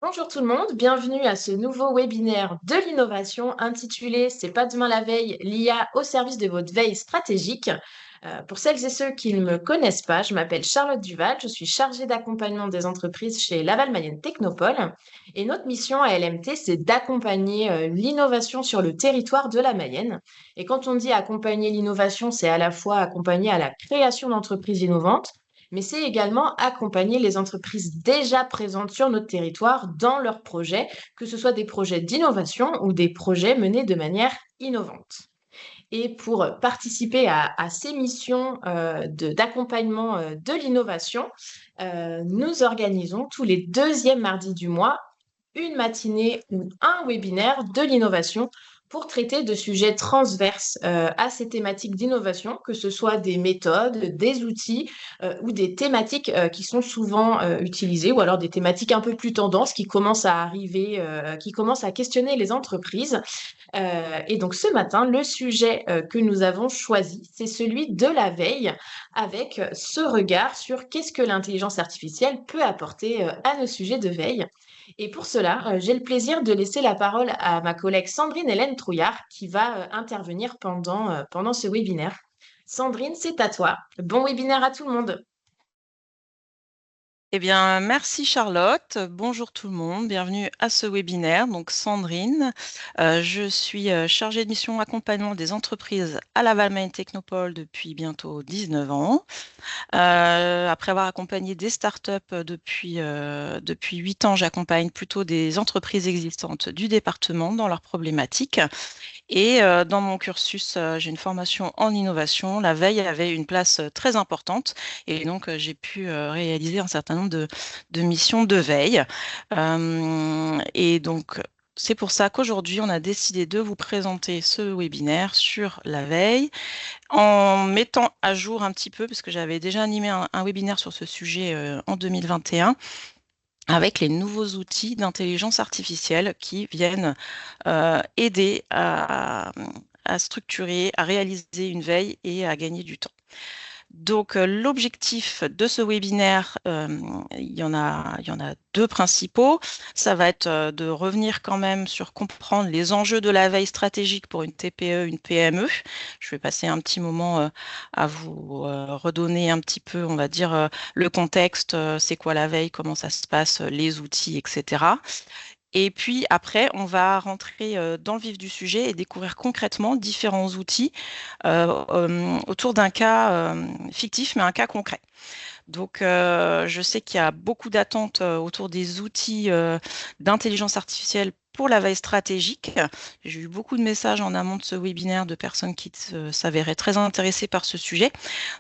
Bonjour tout le monde, bienvenue à ce nouveau webinaire de l'innovation intitulé C'est pas demain la veille, l'IA au service de votre veille stratégique. Pour celles et ceux qui ne me connaissent pas, je m'appelle Charlotte Duval, je suis chargée d'accompagnement des entreprises chez Laval Mayenne Technopole et notre mission à LMT, c'est d'accompagner l'innovation sur le territoire de la Mayenne. Et quand on dit accompagner l'innovation, c'est à la fois accompagner à la création d'entreprises innovantes, mais c'est également accompagner les entreprises déjà présentes sur notre territoire dans leurs projets, que ce soit des projets d'innovation ou des projets menés de manière innovante. Et pour participer à ces missions d'accompagnement de l'innovation, nous organisons tous les deuxièmes mardis du mois une matinée ou un webinaire de l'innovation pour traiter de sujets transverses à ces thématiques d'innovation, que ce soit des méthodes, des outils ou des thématiques qui sont souvent utilisées, ou alors des thématiques un peu plus tendances qui commencent à arriver, qui commencent à questionner les entreprises. Et donc ce matin, le sujet que nous avons choisi, c'est celui de la veille, avec ce regard sur qu'est-ce que l'intelligence artificielle peut apporter à nos sujets de veille. Et pour cela, j'ai le plaisir de laisser la parole à ma collègue Sandrine Hélène Trouillard qui va intervenir pendant ce webinaire. Sandrine, c'est à toi. Bon webinaire à tout le monde. Eh bien, merci Charlotte. Bonjour tout le monde. Bienvenue à ce webinaire. Donc, Sandrine, je suis chargée de mission accompagnement des entreprises à Laval Mayenne Technopole depuis bientôt 19 ans. Après avoir accompagné des startups depuis 8 ans, j'accompagne plutôt des entreprises existantes du département dans leurs problématiques. Et dans mon cursus, j'ai une formation en innovation. La veille avait une place très importante et donc j'ai pu réaliser un certain nombre de missions de veille. Et donc, c'est pour ça qu'aujourd'hui, on a décidé de vous présenter ce webinaire sur la veille en mettant à jour un petit peu, parce que j'avais déjà animé un webinaire sur ce sujet en 2021 avec les nouveaux outils d'intelligence artificielle qui viennent aider à structurer, à réaliser une veille et à gagner du temps. Donc, l'objectif de ce webinaire, il y en a deux principaux. Ça va être de revenir quand même sur comprendre les enjeux de la veille stratégique pour une TPE, une PME. Je vais passer un petit moment à vous redonner un petit peu, on va dire, le contexte, c'est quoi la veille, comment ça se passe, les outils, etc. Et puis après, on va rentrer dans le vif du sujet et découvrir concrètement différents outils autour d'un cas fictif, mais un cas concret. Donc, je sais qu'il y a beaucoup d'attentes autour des outils d'intelligence artificielle pour la veille stratégique. J'ai eu beaucoup de messages en amont de ce webinaire de personnes qui s'avéraient très intéressées par ce sujet.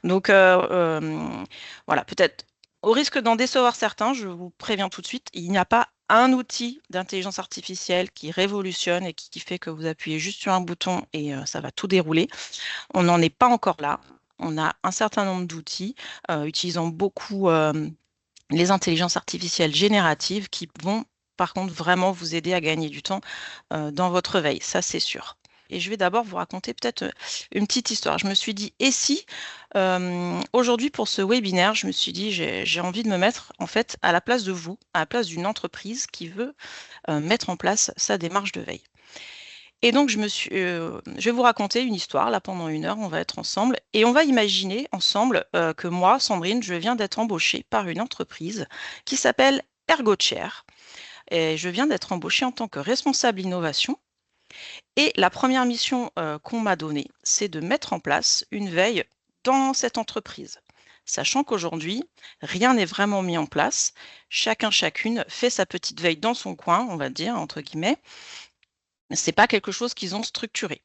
Donc, voilà, peut-être au risque d'en décevoir certains, je vous préviens tout de suite, il n'y a pas un outil d'intelligence artificielle qui révolutionne et qui fait que vous appuyez juste sur un bouton et ça va tout dérouler. On n'en est pas encore là. On a un certain nombre d'outils utilisant beaucoup les intelligences artificielles génératives qui vont par contre vraiment vous aider à gagner du temps dans votre veille, ça c'est sûr. Et je vais d'abord vous raconter peut-être une petite histoire. Je me suis dit, et si aujourd'hui pour ce webinaire, je me suis dit, j'ai envie de me mettre en fait à la place de vous, à la place d'une entreprise qui veut mettre en place sa démarche de veille. Et donc, je vais vous raconter une histoire, là, pendant 1 heure, on va être ensemble, et on va imaginer ensemble que moi, Sandrine, je viens d'être embauchée par une entreprise qui s'appelle ErgoChair, et je viens d'être embauchée en tant que responsable innovation, et la première mission qu'on m'a donnée, c'est de mettre en place une veille dans cette entreprise. Sachant qu'aujourd'hui, rien n'est vraiment mis en place, chacune fait sa petite veille dans son coin, on va dire, entre guillemets, c'est pas quelque chose qu'ils ont structuré.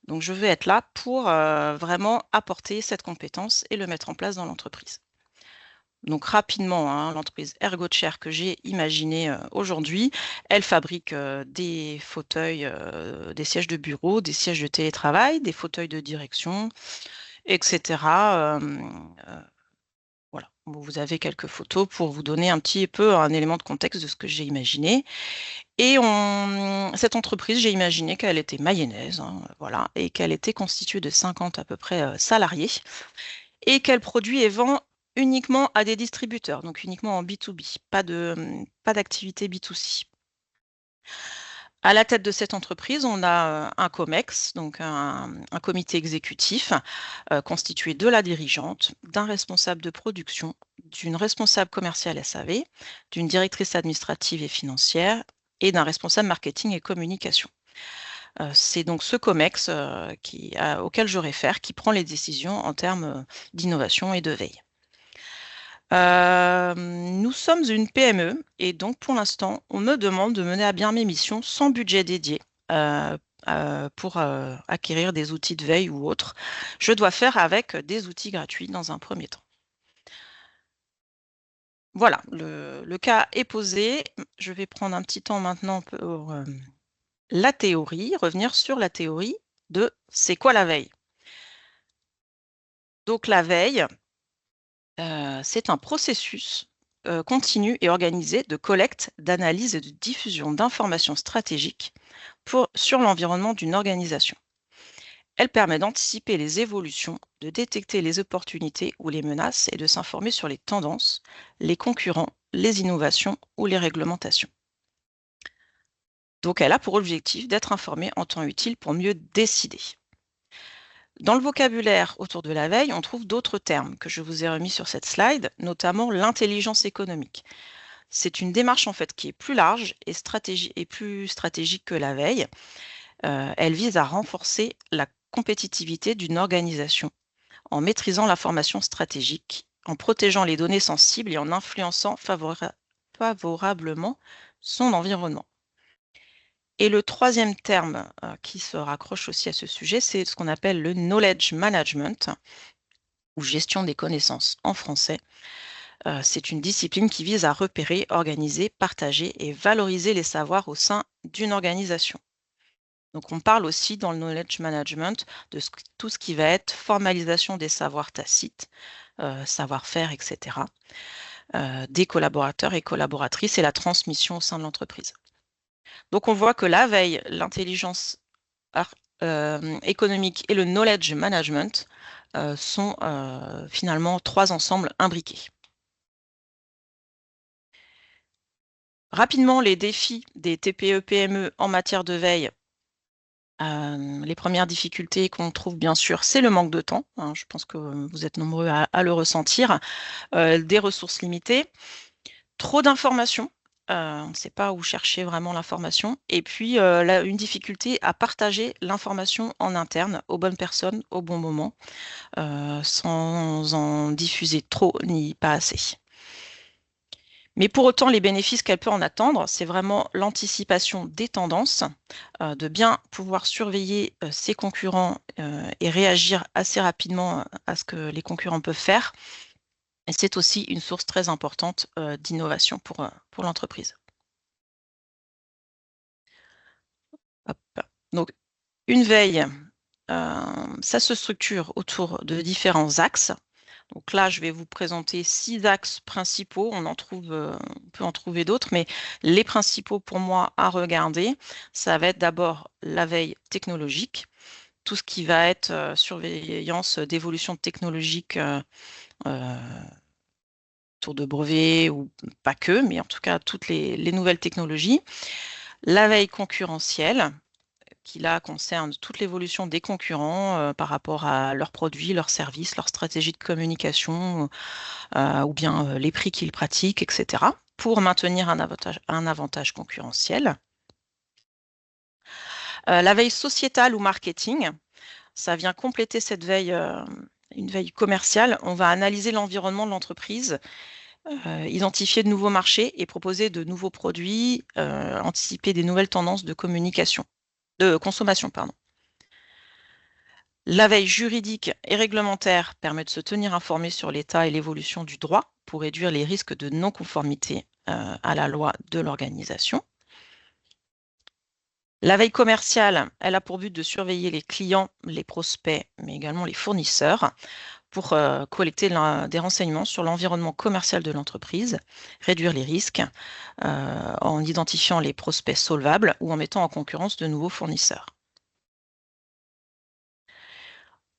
Donc, je vais être là pour vraiment apporter cette compétence et le mettre en place dans l'entreprise. Donc, rapidement, hein, l'entreprise ErgoChair que j'ai imaginée aujourd'hui, elle fabrique des fauteuils, des sièges de bureau, des sièges de télétravail, des fauteuils de direction, etc. Voilà, vous avez quelques photos pour vous donner un petit peu un élément de contexte de ce que j'ai imaginé. Et cette entreprise, j'ai imaginé qu'elle était mayonnaise, hein, voilà, et qu'elle était constituée de 50 à peu près salariés, et qu'elle produit et vend uniquement à des distributeurs, donc uniquement en B2B, pas d'activité B2C. À la tête de cette entreprise, on a un COMEX, donc un comité exécutif constitué de la dirigeante, d'un responsable de production, d'une responsable commerciale SAV, d'une directrice administrative et financière et d'un responsable marketing et communication. C'est donc ce COMEX auquel je réfère qui prend les décisions en termes d'innovation et de veille. Nous sommes une PME et donc pour l'instant, on me demande de mener à bien mes missions sans budget dédié pour acquérir des outils de veille ou autres. Je dois faire avec des outils gratuits dans un premier temps. Voilà, le cas est posé. Je vais prendre un petit temps maintenant pour la théorie, revenir sur la théorie de c'est quoi la veille. Donc la veille, c'est un processus continu et organisé de collecte, d'analyse et de diffusion d'informations stratégiques sur l'environnement d'une organisation. Elle permet d'anticiper les évolutions, de détecter les opportunités ou les menaces et de s'informer sur les tendances, les concurrents, les innovations ou les réglementations. Donc elle a pour objectif d'être informée en temps utile pour mieux décider. Dans le vocabulaire autour de la veille, on trouve d'autres termes que je vous ai remis sur cette slide, notamment l'intelligence économique. C'est une démarche en fait qui est plus large et plus stratégique que la veille. Elle vise à renforcer la compétitivité d'une organisation en maîtrisant l'information stratégique, en protégeant les données sensibles et en influençant favorablement son environnement. Et le troisième terme qui se raccroche aussi à ce sujet, c'est ce qu'on appelle le knowledge management ou gestion des connaissances en français. C'est une discipline qui vise à repérer, organiser, partager et valoriser les savoirs au sein d'une organisation. Donc on parle aussi dans le knowledge management de tout ce qui va être formalisation des savoirs tacites, savoir-faire, etc., des collaborateurs et collaboratrices et la transmission au sein de l'entreprise. Donc on voit que la veille, l'intelligence économique et le knowledge management sont finalement trois ensembles imbriqués. Rapidement, les défis des TPE-PME en matière de veille. Les premières difficultés qu'on trouve bien sûr, c'est le manque de temps, hein, je pense que vous êtes nombreux à le ressentir, des ressources limitées, trop d'informations, on ne sait pas où chercher vraiment l'information et puis une difficulté à partager l'information en interne aux bonnes personnes au bon moment, sans en diffuser trop ni pas assez. Mais pour autant, les bénéfices qu'elle peut en attendre, c'est vraiment l'anticipation des tendances, de bien pouvoir surveiller ses concurrents et réagir assez rapidement à ce que les concurrents peuvent faire. Et c'est aussi une source très importante d'innovation pour l'entreprise. Donc, une veille, ça se structure autour de différents axes. Donc là, je vais vous présenter 6 axes principaux. On peut en trouver d'autres, mais les principaux pour moi à regarder, ça va être d'abord la veille technologique, tout ce qui va être surveillance d'évolution technologique autour de brevets ou pas que, mais en tout cas toutes les nouvelles technologies. La veille concurrentielle, qui là concerne toute l'évolution des concurrents par rapport à leurs produits, leurs services, leur stratégie de communication ou bien les prix qu'ils pratiquent, etc., pour maintenir un avantage concurrentiel. La veille sociétale ou marketing, ça vient compléter cette veille, une veille commerciale. On va analyser l'environnement de l'entreprise, identifier de nouveaux marchés et proposer de nouveaux produits, anticiper des nouvelles tendances de consommation. La veille juridique et réglementaire permet de se tenir informé sur l'état et l'évolution du droit pour réduire les risques de non-conformité à la loi de l'organisation. La veille commerciale, elle a pour but de surveiller les clients, les prospects, mais également les fournisseurs pour collecter des renseignements sur l'environnement commercial de l'entreprise, réduire les risques en identifiant les prospects solvables ou en mettant en concurrence de nouveaux fournisseurs.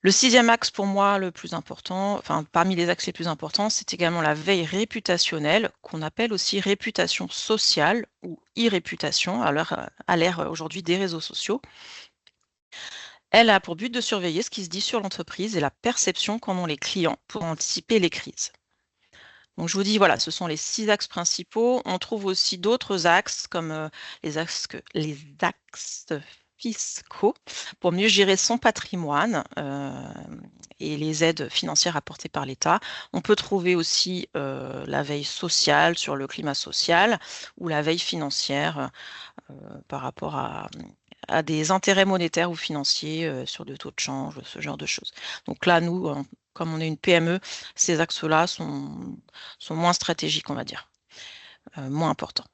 Le 6e axe pour moi le plus important, enfin parmi les axes les plus importants, c'est également la veille réputationnelle, qu'on appelle aussi réputation sociale ou e-réputation à l'ère aujourd'hui des réseaux sociaux. Elle a pour but de surveiller ce qui se dit sur l'entreprise et la perception qu'en ont les clients pour anticiper les crises. Donc je vous dis, voilà, ce sont les 6 axes principaux. On trouve aussi d'autres axes comme les axes fiscaux pour mieux gérer son patrimoine et les aides financières apportées par l'État. On peut trouver aussi la veille sociale sur le climat social ou la veille financière par rapport à des intérêts monétaires ou financiers sur le taux de change, ce genre de choses. Donc là, nous, comme on est une PME, ces axes-là sont moins stratégiques, on va dire, moins importants.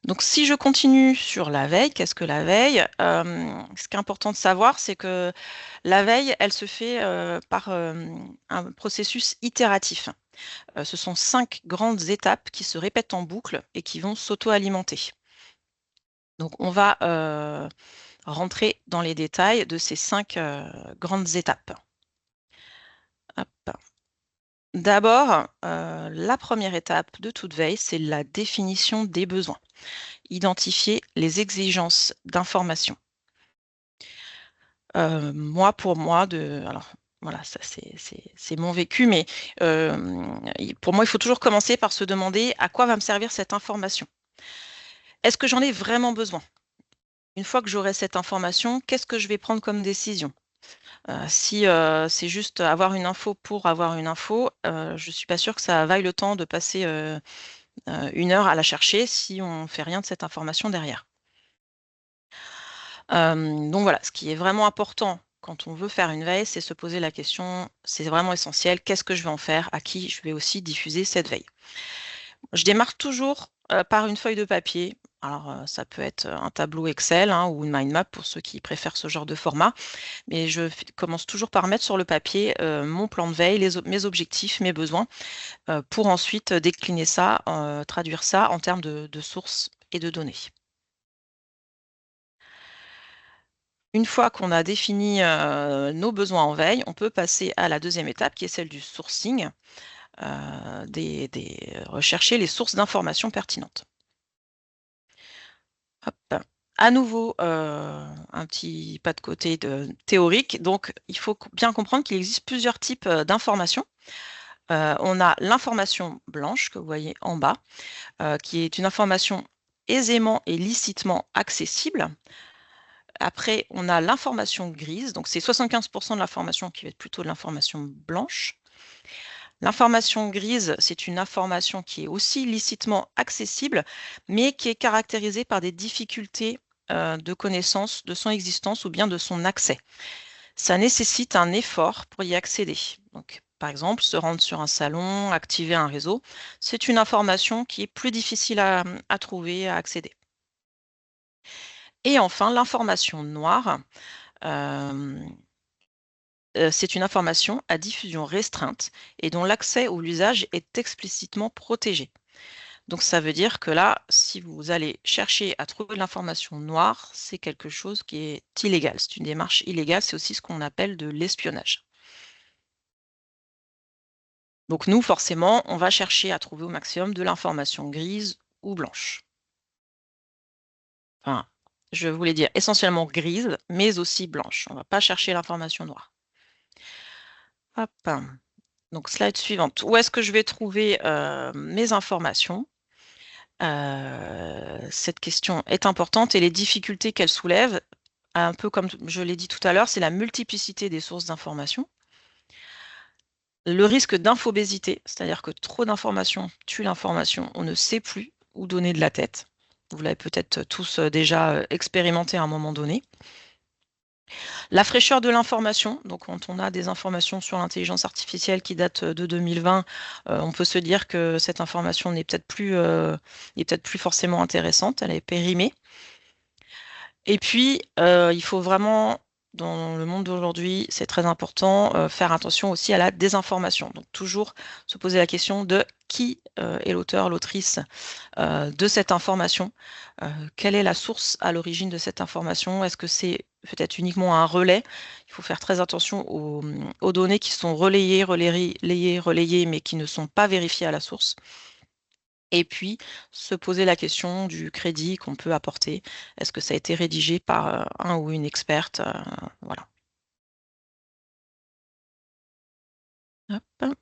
Donc si je continue sur la veille, qu'est-ce que la veille? Ce qui est important de savoir, c'est que la veille, elle se fait par un processus itératif. Ce sont 5 grandes étapes qui se répètent en boucle et qui vont s'auto-alimenter. Donc on va rentrer dans les détails de ces 5 grandes étapes. Hop. D'abord, la première étape de toute veille, c'est la définition des besoins. Identifier les exigences d'information. Pour moi, alors voilà, ça c'est mon vécu, mais pour moi, il faut toujours commencer par se demander à quoi va me servir cette information. Est-ce que j'en ai vraiment besoin? Une fois que j'aurai cette information, qu'est-ce que je vais prendre comme décision? Si c'est juste avoir une info pour avoir une info, je ne suis pas sûre que ça vaille le temps de passer 1 heure à la chercher si on ne fait rien de cette information derrière. Donc voilà, ce qui est vraiment important quand on veut faire une veille, c'est se poser la question, c'est vraiment essentiel, qu'est-ce que je vais en faire? À qui je vais aussi diffuser cette veille? Je démarre toujours par une feuille de papier. Alors, ça peut être un tableau Excel ou une mind map pour ceux qui préfèrent ce genre de format. Mais je commence toujours par mettre sur le papier mon plan de veille, mes objectifs, mes besoins, pour ensuite décliner ça, traduire ça en termes de sources et de données. Une fois qu'on a défini nos besoins en veille, on peut passer à la 2e étape qui est celle du sourcing, rechercher les sources d'informations pertinentes. Hop. À nouveau, un petit pas de côté théorique. Donc, il faut bien comprendre qu'il existe plusieurs types d'informations. On a l'information blanche que vous voyez en bas, qui est une information aisément et licitement accessible. Après, on a l'information grise, donc c'est 75% de l'information qui va être plutôt de l'information blanche. L'information grise, c'est une information qui est aussi licitement accessible, mais qui est caractérisée par des difficultés de connaissance de son existence ou bien de son accès. Ça nécessite un effort pour y accéder. Donc, par exemple, se rendre sur un salon, activer un réseau, c'est une information qui est plus difficile à trouver, à accéder. Et enfin, l'information noire, c'est une information à diffusion restreinte et dont l'accès ou l'usage est explicitement protégé. Donc ça veut dire que là, si vous allez chercher à trouver de l'information noire, c'est quelque chose qui est illégal. C'est une démarche illégale, c'est aussi ce qu'on appelle de l'espionnage. Donc nous, forcément, on va chercher à trouver au maximum de l'information grise ou blanche. Enfin, je voulais dire essentiellement grise, mais aussi blanche. On ne va pas chercher l'information noire. Hop. Donc slide suivante. Où est-ce que je vais trouver mes informations? Cette question est importante et les difficultés qu'elle soulève, un peu comme je l'ai dit tout à l'heure, c'est la multiplicité des sources d'informations. Le risque d'infobésité, c'est-à-dire que trop d'informations tue l'information, on ne sait plus où donner de la tête. Vous l'avez peut-être tous déjà expérimenté à un moment donné. La fraîcheur de l'information, donc quand on a des informations sur l'intelligence artificielle qui datent de 2020, on peut se dire que cette information n'est peut-être plus forcément intéressante, elle est périmée. Et puis, il faut vraiment dans le monde d'aujourd'hui, c'est très important, faire attention aussi à la désinformation. Donc toujours se poser la question de qui est l'auteur, l'autrice de cette information, quelle est la source à l'origine de cette information, est-ce que c'est peut-être uniquement un relais? Il faut faire très attention aux données qui sont relayées, relayées, mais qui ne sont pas vérifiées à la source. Et puis, se poser la question du crédit qu'on peut apporter. Est-ce que ça a été rédigé par un ou une experte? Voilà. Hop.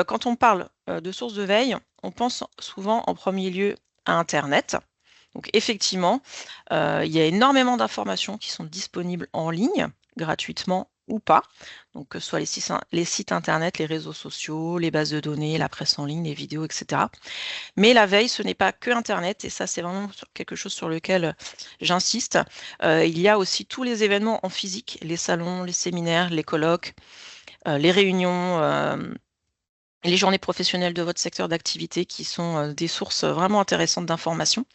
Quand on parle de sources de veille, on pense souvent en premier lieu à Internet. Donc effectivement, il y a énormément d'informations qui sont disponibles en ligne, gratuitement ou pas. Donc que ce soit les sites Internet, les réseaux sociaux, les bases de données, la presse en ligne, les vidéos, etc. Mais la veille, ce n'est pas que Internet, et ça, c'est vraiment quelque chose sur lequel j'insiste. Il y a aussi tous les événements en physique, les salons, les séminaires, les colloques, les réunions, les journées professionnelles de votre secteur d'activité qui sont des sources vraiment intéressantes d'informations.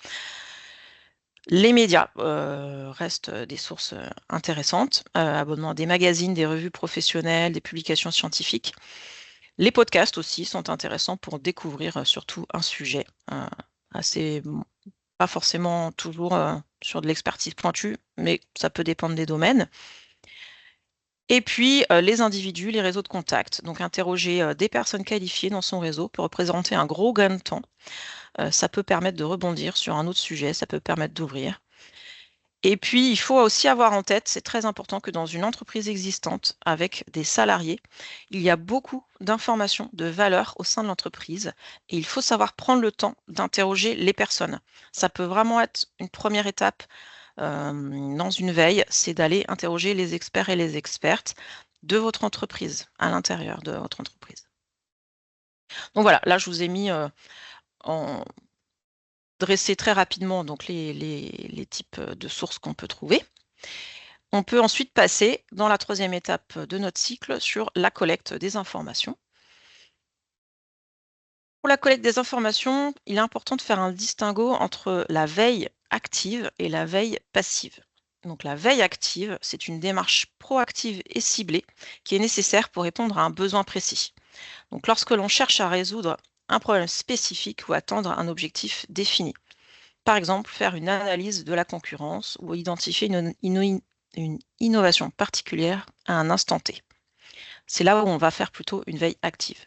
Les médias restent des sources intéressantes, abonnement à des magazines, des revues professionnelles, des publications scientifiques. Les podcasts aussi sont intéressants pour découvrir surtout un sujet assez, pas forcément toujours sur de l'expertise pointue, mais ça peut dépendre des domaines. Et puis, les individus, les réseaux de contact. Donc, interroger des personnes qualifiées dans son réseau peut représenter un gros gain de temps. Ça peut permettre de rebondir sur un autre sujet, ça peut permettre d'ouvrir. Et puis, il faut aussi avoir en tête, c'est très important que dans une entreprise existante avec des salariés, il y a beaucoup d'informations, de valeur au sein de l'entreprise et il faut savoir prendre le temps d'interroger les personnes. Ça peut vraiment être une première étape dans une veille, c'est d'aller interroger les experts et les expertes de votre entreprise, à l'intérieur de votre entreprise. Donc voilà, là, je vous ai mis en dressé très rapidement donc les types de sources qu'on peut trouver. On peut ensuite passer dans la troisième étape de notre cycle sur la collecte des informations. Pour la collecte des informations, il est important de faire un distinguo entre la veille active et la veille passive. Donc la veille active, c'est une démarche proactive et ciblée qui est nécessaire pour répondre à un besoin précis. Donc lorsque l'on cherche à résoudre un problème spécifique ou atteindre un objectif défini. Par exemple, faire une analyse de la concurrence ou identifier une innovation particulière à un instant T. C'est là où on va faire plutôt une veille active.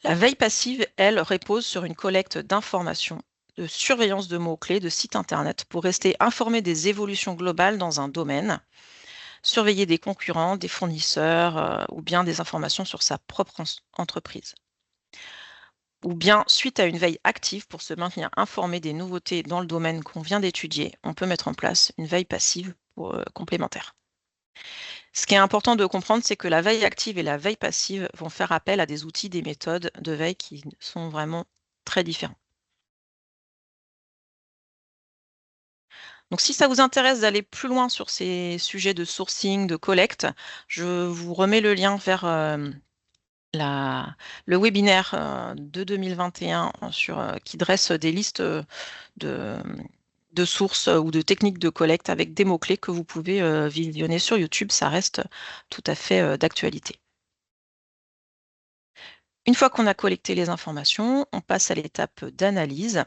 La veille passive, elle, repose sur une collecte d'informations, de surveillance de mots-clés, de sites Internet pour rester informé des évolutions globales dans un domaine, surveiller des concurrents, des fournisseurs ou bien des informations sur sa propre entreprise. Ou bien, suite à une veille active pour se maintenir informé des nouveautés dans le domaine qu'on vient d'étudier, on peut mettre en place une veille passive complémentaire. Ce qui est important de comprendre, c'est que la veille active et la veille passive vont faire appel à des outils, des méthodes de veille qui sont vraiment très différents. Donc, si ça vous intéresse d'aller plus loin sur ces sujets de sourcing, de collecte, je vous remets le lien vers le webinaire de 2021 qui dresse des listes de sources ou de techniques de collecte avec des mots-clés que vous pouvez visionner sur YouTube. Ça reste tout à fait d'actualité. Une fois qu'on a collecté les informations, on passe à l'étape d'analyse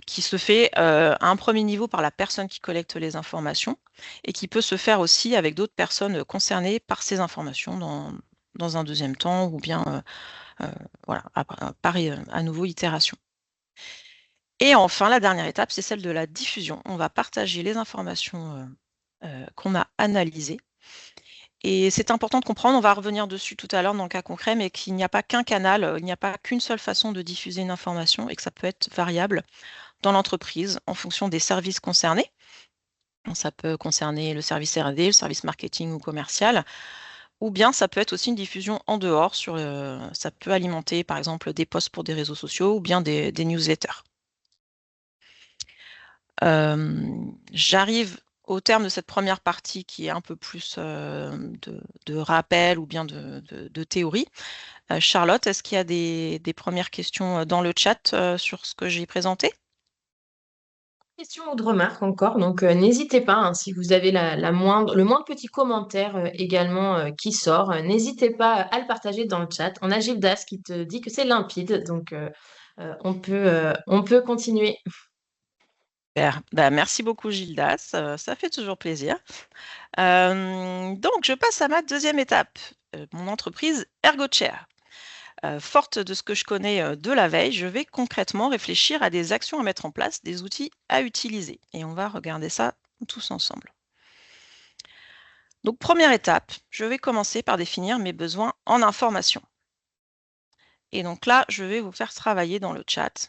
qui se fait à un premier niveau par la personne qui collecte les informations et qui peut se faire aussi avec d'autres personnes concernées par ces informations dans un deuxième temps ou bien voilà, par à nouveau itération. Et enfin, la dernière étape, c'est celle de la diffusion. On va partager les informations qu'on a analysées. Et c'est important de comprendre, on va revenir dessus tout à l'heure dans le cas concret, mais qu'il n'y a pas qu'un canal, il n'y a pas qu'une seule façon de diffuser une information et que ça peut être variable dans l'entreprise en fonction des services concernés. Ça peut concerner le service R&D, le service marketing ou commercial, ou bien ça peut être aussi une diffusion en dehors, ça peut alimenter par exemple des posts pour des réseaux sociaux ou bien des newsletters. J'arrive au terme de cette première partie qui est un peu plus de rappel ou bien de théorie. Charlotte, est-ce qu'il y a des premières questions dans le chat sur ce que j'ai présenté? questions ou de remarques encore, donc n'hésitez pas, hein, si vous avez le moindre petit commentaire également qui sort, n'hésitez pas à le partager dans le chat. On a Gildas qui te dit que c'est limpide, donc on peut continuer. Super. Bah, merci beaucoup, Gildas. Ça fait toujours plaisir. Donc, je passe à ma deuxième étape, mon entreprise ErgoChair. Forte de ce que je connais de la veille, je vais concrètement réfléchir à des actions à mettre en place, des outils à utiliser. Et on va regarder ça tous ensemble. Donc, première étape, je vais commencer par définir mes besoins en information. Et donc là, je vais vous faire travailler dans le chat.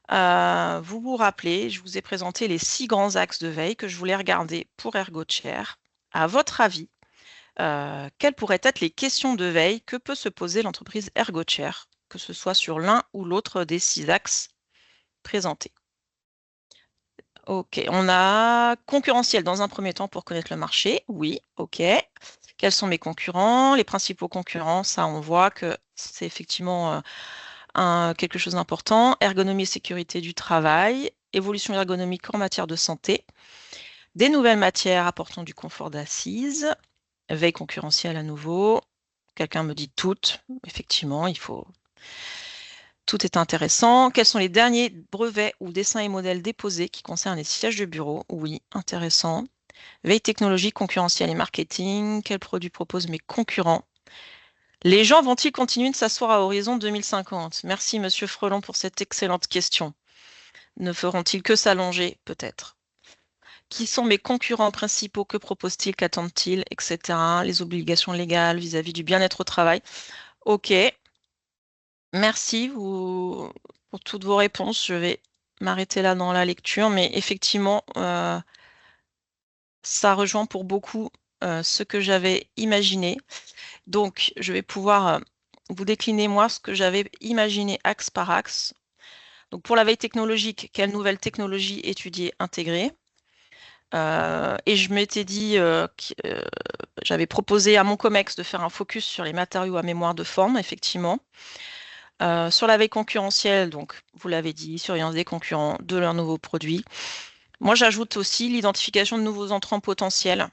Vous vous rappelez, je vous ai présenté les 6 grands axes de veille que je voulais regarder pour ErgoChair. À votre avis, quelles pourraient être les questions de veille que peut se poser l'entreprise ErgoChair, que ce soit sur l'un ou l'autre des 6 axes présentés? Ok, on a concurrentiel dans un premier temps pour connaître le marché. Oui, ok. Quels sont mes concurrents? Les principaux concurrents, ça on voit que c'est effectivement quelque chose d'important. Ergonomie et sécurité du travail, évolution ergonomique en matière de santé, des nouvelles matières apportant du confort d'assise, veille concurrentielle à nouveau. Quelqu'un me dit toutes. Effectivement, il faut. Tout est intéressant. Quels sont les derniers brevets ou dessins et modèles déposés qui concernent les sièges de bureau? Oui, intéressant. Veille technologique, concurrentielle et marketing. Quels produits proposent mes concurrents? Les gens vont-ils continuer de s'asseoir à horizon 2050? Merci, Monsieur Frelon, pour cette excellente question. Ne feront-ils que s'allonger? Peut-être. Qui sont mes concurrents principaux? Que proposent-ils? Qu'attendent-ils? Etc. Les obligations légales vis-à-vis du bien-être au travail. Ok. Merci pour toutes vos réponses. Je vais m'arrêter là dans la lecture, mais effectivement, ça rejoint pour beaucoup ce que j'avais imaginé. Donc, je vais pouvoir vous décliner, moi, ce que j'avais imaginé axe par axe. Donc, pour la veille technologique, quelle nouvelle technologie étudier, intégrer? Et je m'étais dit j'avais proposé à mon COMEX de faire un focus sur les matériaux à mémoire de forme, effectivement. Sur la veille concurrentielle, donc vous l'avez dit, surveillance des concurrents, de leurs nouveaux produits. Moi, j'ajoute aussi l'identification de nouveaux entrants potentiels.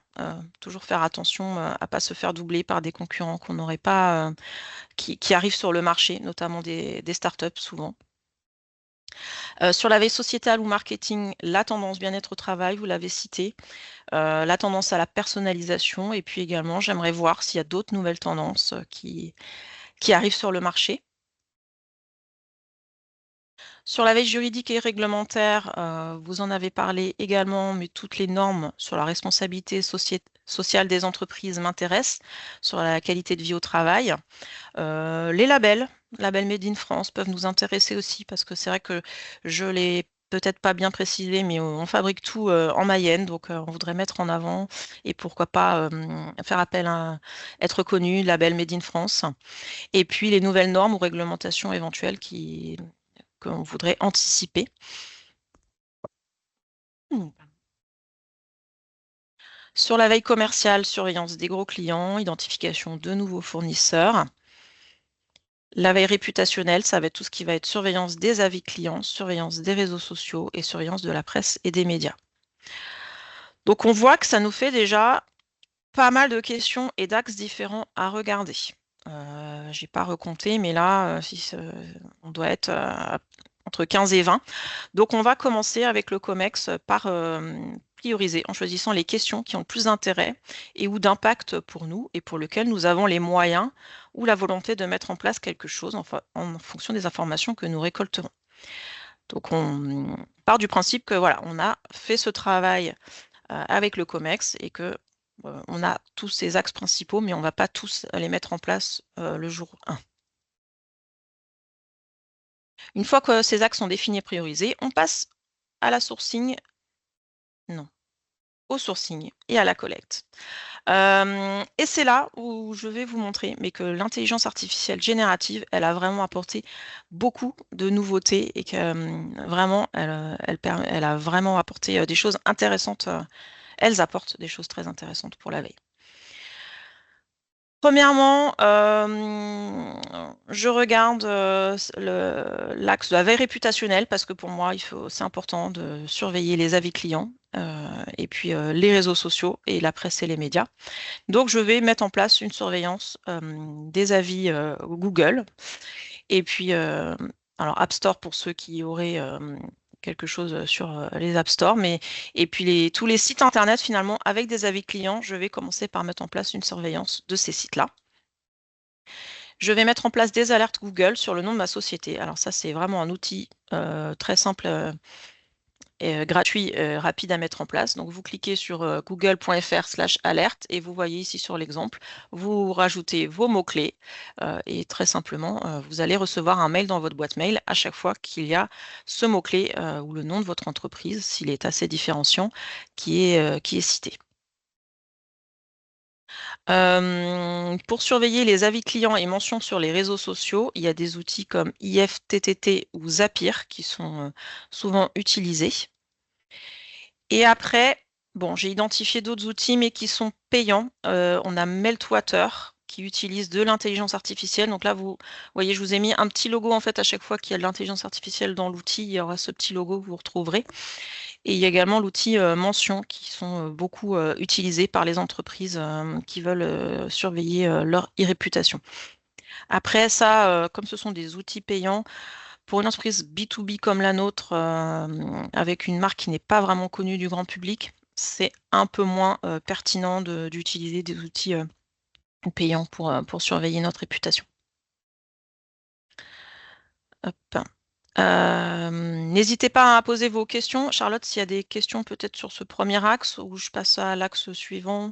Toujours faire attention à ne pas se faire doubler par des concurrents qu'on n'aurait pas, qui arrivent sur le marché, notamment des startups souvent. Sur la veille sociétale ou marketing, la tendance bien-être au travail, vous l'avez cité, la tendance à la personnalisation, et puis également, j'aimerais voir s'il y a d'autres nouvelles tendances qui arrivent sur le marché. Sur la veille juridique et réglementaire, vous en avez parlé également, mais toutes les normes sur la responsabilité sociale des entreprises m'intéressent, sur la qualité de vie au travail. Les labels Made in France peuvent nous intéresser aussi, parce que c'est vrai que je l'ai peut-être pas bien précisé, mais on fabrique tout en Mayenne, donc on voudrait mettre en avant et pourquoi pas faire appel à être reconnu, label Made in France. Et puis les nouvelles normes ou réglementations éventuelles qu'on voudrait anticiper. Sur la veille commerciale, surveillance des gros clients, identification de nouveaux fournisseurs. La veille réputationnelle, ça va être tout ce qui va être surveillance des avis clients, surveillance des réseaux sociaux et surveillance de la presse et des médias. Donc on voit que ça nous fait déjà pas mal de questions et d'axes différents à regarder. Je n'ai pas recompté, mais là, on doit être entre 15 et 20. Donc, on va commencer avec le COMEX par prioriser en choisissant les questions qui ont le plus d'intérêt et ou d'impact pour nous et pour lesquelles nous avons les moyens ou la volonté de mettre en place quelque chose en fonction des informations que nous récolterons. Donc, on part du principe que voilà, on a fait ce travail avec le COMEX et que on a tous ces axes principaux, mais on ne va pas tous les mettre en place le jour 1. Une fois que ces axes sont définis et priorisés, on passe à la sourcing, non, au sourcing et à la collecte. Et c'est là où je vais vous montrer mais que l'intelligence artificielle générative, elle a vraiment apporté beaucoup de nouveautés et que vraiment, elle a vraiment apporté des choses intéressantes. Elles apportent des choses très intéressantes pour la veille. Premièrement, je regarde l'axe de la veille réputationnelle parce que pour moi, c'est important de surveiller les avis clients et puis les réseaux sociaux et la presse et les médias. Donc, je vais mettre en place une surveillance des avis Google et puis alors App Store pour ceux qui auraient quelque chose sur les App Store, mais et puis tous les sites internet finalement avec des avis clients, je vais commencer par mettre en place une surveillance de ces sites-là. Je vais mettre en place des alertes Google sur le nom de ma société. Alors ça, c'est vraiment un outil très simple et gratuit, rapide à mettre en place. Donc vous cliquez sur google.fr/alerte et vous voyez ici sur l'exemple, vous rajoutez vos mots-clés et très simplement, vous allez recevoir un mail dans votre boîte mail à chaque fois qu'il y a ce mot-clé ou le nom de votre entreprise, s'il est assez différenciant, qui est cité. Pour surveiller les avis clients et mentions sur les réseaux sociaux, il y a des outils comme IFTTT ou Zapier qui sont souvent utilisés. Et après, bon, j'ai identifié d'autres outils, mais qui sont payants. On a Meltwater qui utilise de l'intelligence artificielle. Donc là, vous voyez, je vous ai mis un petit logo en fait à chaque fois qu'il y a de l'intelligence artificielle dans l'outil. Il y aura ce petit logo que vous retrouverez. Et il y a également l'outil Mention qui sont beaucoup utilisés par les entreprises qui veulent surveiller leur e-réputation. Après ça, comme ce sont des outils payants, pour une entreprise B2B comme la nôtre, avec une marque qui n'est pas vraiment connue du grand public, c'est un peu moins pertinent d'utiliser des outils payants pour surveiller notre réputation. Hop. N'hésitez pas à poser vos questions. Charlotte, s'il y a des questions peut-être sur ce premier axe ou je passe à l'axe suivant.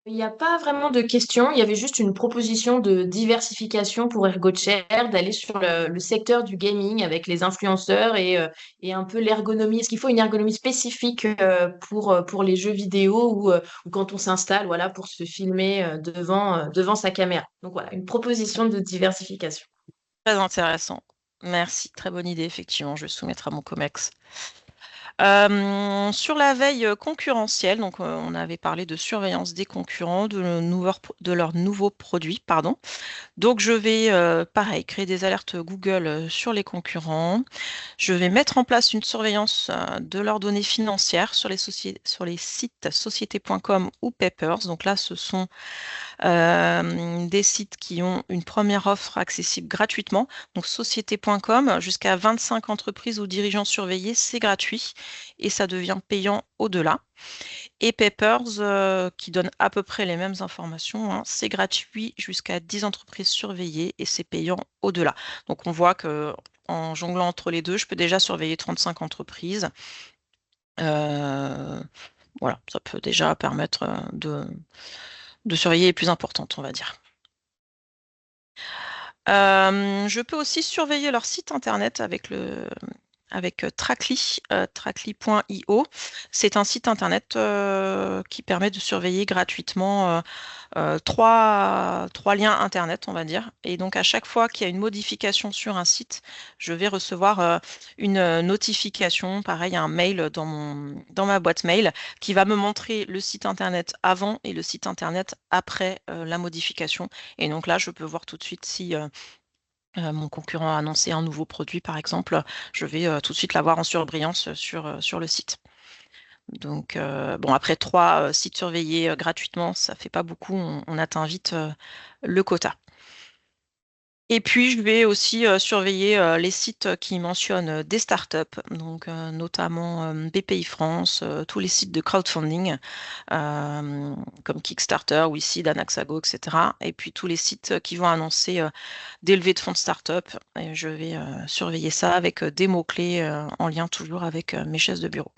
Il n'y a pas vraiment de question, il y avait juste une proposition de diversification pour ErgoChair, d'aller sur le secteur du gaming avec les influenceurs et un peu l'ergonomie. Est-ce qu'il faut une ergonomie spécifique pour les jeux vidéo ou quand on s'installe voilà, pour se filmer devant sa caméra? Donc voilà, une proposition de diversification. Très intéressant. Merci, très bonne idée, effectivement. Je vais soumettre à mon COMEX. Sur la veille concurrentielle, donc on avait parlé de surveillance des concurrents, de leurs nouveaux produits, pardon. Donc je vais, pareil, créer des alertes Google sur les concurrents. Je vais mettre en place une surveillance de leurs données financières sur les sites société.com ou Papers. Donc là, ce sont des sites qui ont une première offre accessible gratuitement. Donc société.com, jusqu'à 25 entreprises ou dirigeants surveillés, c'est gratuit et ça devient payant au-delà. Et Papers, qui donne à peu près les mêmes informations, hein, c'est gratuit jusqu'à 10 entreprises surveillées et c'est payant au-delà. Donc on voit que en jonglant entre les deux, je peux déjà surveiller 35 entreprises. Voilà, ça peut déjà permettre de surveiller les plus importantes, on va dire. Je peux aussi surveiller leur site internet avec Trackly, trackly.io. C'est un site internet qui permet de surveiller gratuitement trois liens internet, on va dire. Et donc à chaque fois qu'il y a une modification sur un site, je vais recevoir une notification, pareil, un mail dans ma boîte mail qui va me montrer le site internet avant et le site internet après la modification. Et donc là, je peux voir tout de suite si mon concurrent a annoncé un nouveau produit, par exemple, je vais tout de suite l'avoir en surbrillance sur le site. Donc, bon, après 3 sites surveillés gratuitement, ça fait pas beaucoup, on atteint vite le quota. Et puis, je vais aussi surveiller les sites qui mentionnent des startups, donc notamment BPI France, tous les sites de crowdfunding comme Kickstarter, WeSeed, Anaxago, etc. Et puis tous les sites qui vont annoncer des levées de fonds de startup. Et je vais surveiller ça avec des mots-clés en lien toujours avec mes chaises de bureau.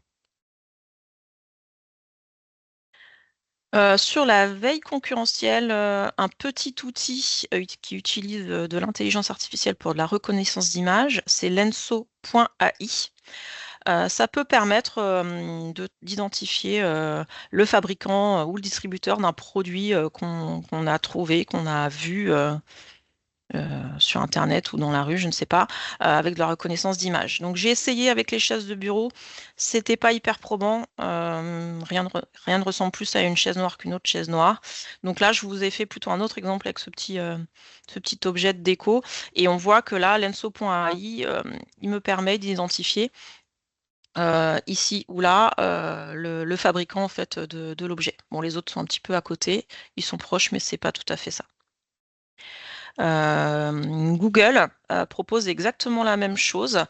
Sur la veille concurrentielle, un petit outil qui utilise de l'intelligence artificielle pour de la reconnaissance d'image, c'est lenso.ai. Ça peut permettre d'identifier le fabricant ou le distributeur d'un produit qu'on a trouvé, qu'on a vu sur Internet ou dans la rue, je ne sais pas, avec de la reconnaissance d'image. Donc j'ai essayé avec les chaises de bureau, c'était pas hyper probant, rien ne ressemble plus à une chaise noire qu'une autre chaise noire. Donc là, je vous ai fait plutôt un autre exemple avec ce petit objet de déco, et on voit que là, lenso.ai, il me permet d'identifier ici ou là le fabricant en fait de l'objet. Bon, les autres sont un petit peu à côté, ils sont proches, mais c'est pas tout à fait ça. Google propose exactement la même chose.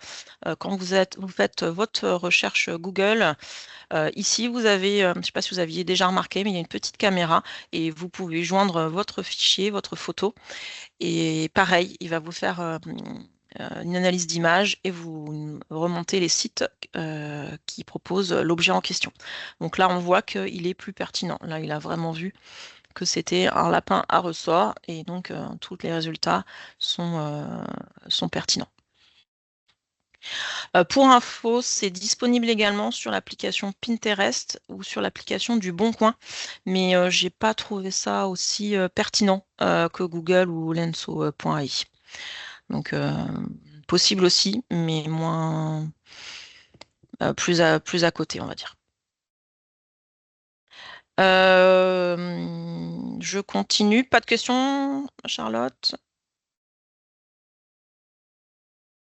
Quand vous faites votre recherche Google, ici vous avez, je ne sais pas si vous aviez déjà remarqué, mais il y a une petite caméra et vous pouvez joindre votre fichier, votre photo. Et pareil, il va vous faire une analyse d'image et vous remontez les sites qui proposent l'objet en question. Donc là, on voit qu'il est plus pertinent. Là, il a vraiment vu que c'était un lapin à ressort et donc tous les résultats sont pertinents. Pour info, c'est disponible également sur l'application Pinterest ou sur l'application du Bon Coin, mais j'ai pas trouvé ça aussi pertinent que Google ou lenso.ai. Donc possible aussi, mais moins plus à côté, on va dire. Je continue. Pas de questions, Charlotte?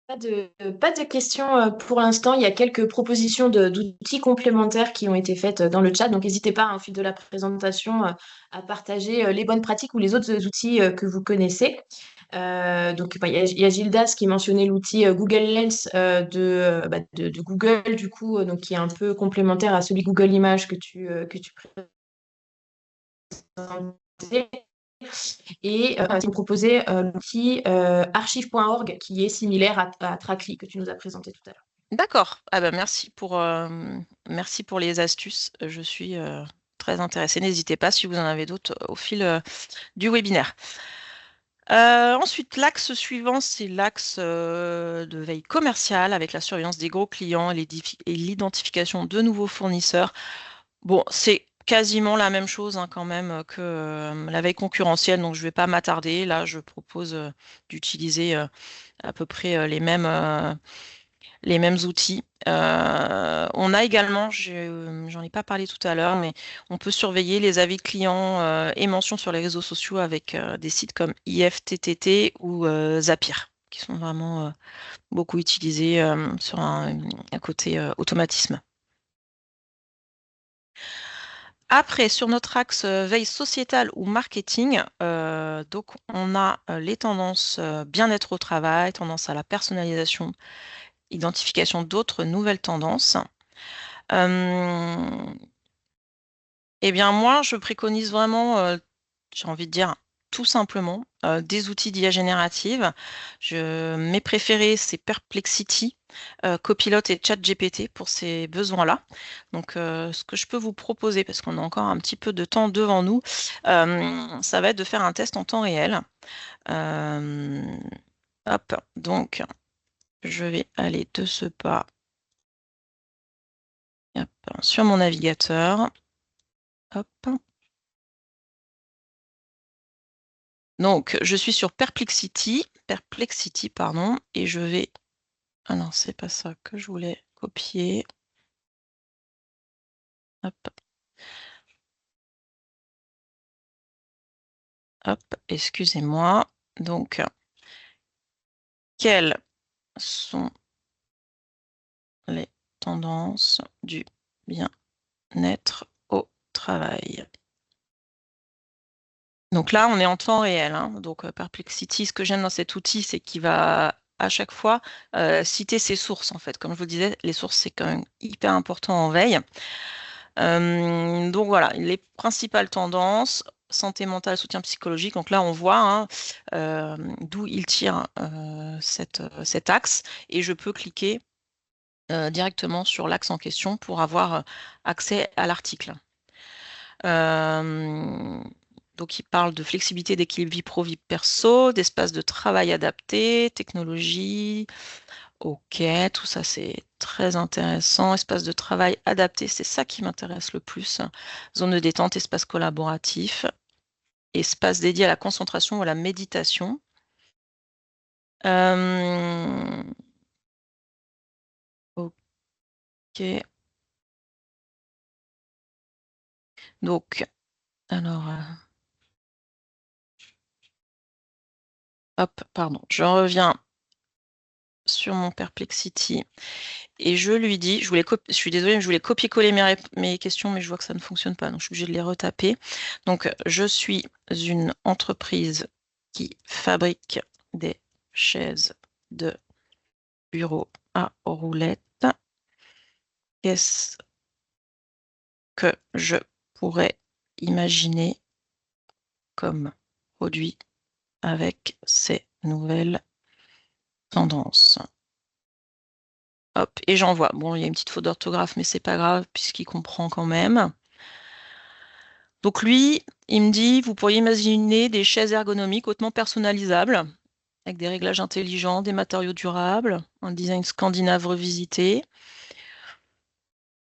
Pas de questions pour l'instant. Il y a quelques propositions d'outils complémentaires qui ont été faites dans le chat. Donc, n'hésitez pas, hein, au fil de la présentation, à partager les bonnes pratiques ou les autres outils que vous connaissez. Donc, bah, il y a Gildas qui mentionnait l'outil Google Lens de Google, du coup, donc, qui est un peu complémentaire à celui Google Images que tu présentais. Et tu me proposais l'outil archive.org qui est similaire à Trackly que tu nous as présenté tout à l'heure. D'accord. Ah ben, merci pour les astuces. Je suis très intéressée. N'hésitez pas si vous en avez d'autres au fil du webinaire. Ensuite, l'axe suivant, c'est l'axe de veille commerciale avec la surveillance des gros clients et l'identification de nouveaux fournisseurs. Bon, c'est quasiment la même chose, hein, quand même que la veille concurrentielle, donc je ne vais pas m'attarder. Là, je propose d'utiliser à peu près les mêmes outils. On a également, j'en ai pas parlé tout à l'heure, mais on peut surveiller les avis clients et mentions sur les réseaux sociaux avec des sites comme IFTTT ou Zapier, qui sont vraiment beaucoup utilisés sur un côté automatisme. Après, sur notre axe veille sociétale ou marketing, donc on a les tendances bien-être au travail, tendance à la personnalisation, identification d'autres nouvelles tendances. Eh bien, moi, je préconise vraiment, j'ai envie de dire, tout simplement, des outils d'IA générative. Mes préférés, c'est Perplexity, Copilot et ChatGPT pour ces besoins-là. Donc, ce que je peux vous proposer, parce qu'on a encore un petit peu de temps devant nous, ça va être de faire un test en temps réel. Hop, donc, je vais aller de ce pas hop, sur mon navigateur. Hop. Donc, je suis sur Perplexity, pardon, et je vais... Ah non, c'est pas ça que je voulais copier. Hop. Hop, excusez-moi. Donc, quelles sont les tendances du bien-être au travail? Donc là, on est en temps réel, hein. Donc, Perplexity, ce que j'aime dans cet outil, c'est qu'il va à chaque fois citer ses sources, en fait. Comme je vous disais, les sources, c'est quand même hyper important en veille. Donc voilà, les principales tendances, santé mentale, soutien psychologique. Donc là, on voit, hein, d'où il tire cet axe et je peux cliquer directement sur l'axe en question pour avoir accès à l'article. Donc, il parle de flexibilité, d'équilibre vie pro, vie perso, d'espace de travail adapté, technologie. Ok, tout ça c'est très intéressant. Espace de travail adapté, c'est ça qui m'intéresse le plus. Zone de détente, espace collaboratif, espace dédié à la concentration ou à la méditation. Ok. Donc, alors, hop, pardon, je reviens sur mon Perplexity et je lui dis, je suis désolée, mais je voulais copier-coller mes questions, mais je vois que ça ne fonctionne pas, donc je suis obligée de les retaper. Donc, je suis une entreprise qui fabrique des chaises de bureau à roulettes. Qu'est-ce que je pourrais imaginer comme produit avec ces nouvelles tendances? Hop, et j'envoie. Bon, il y a une petite faute d'orthographe, mais c'est pas grave puisqu'il comprend quand même. Donc lui, il me dit, vous pourriez imaginer des chaises ergonomiques hautement personnalisables, avec des réglages intelligents, des matériaux durables, un design scandinave revisité,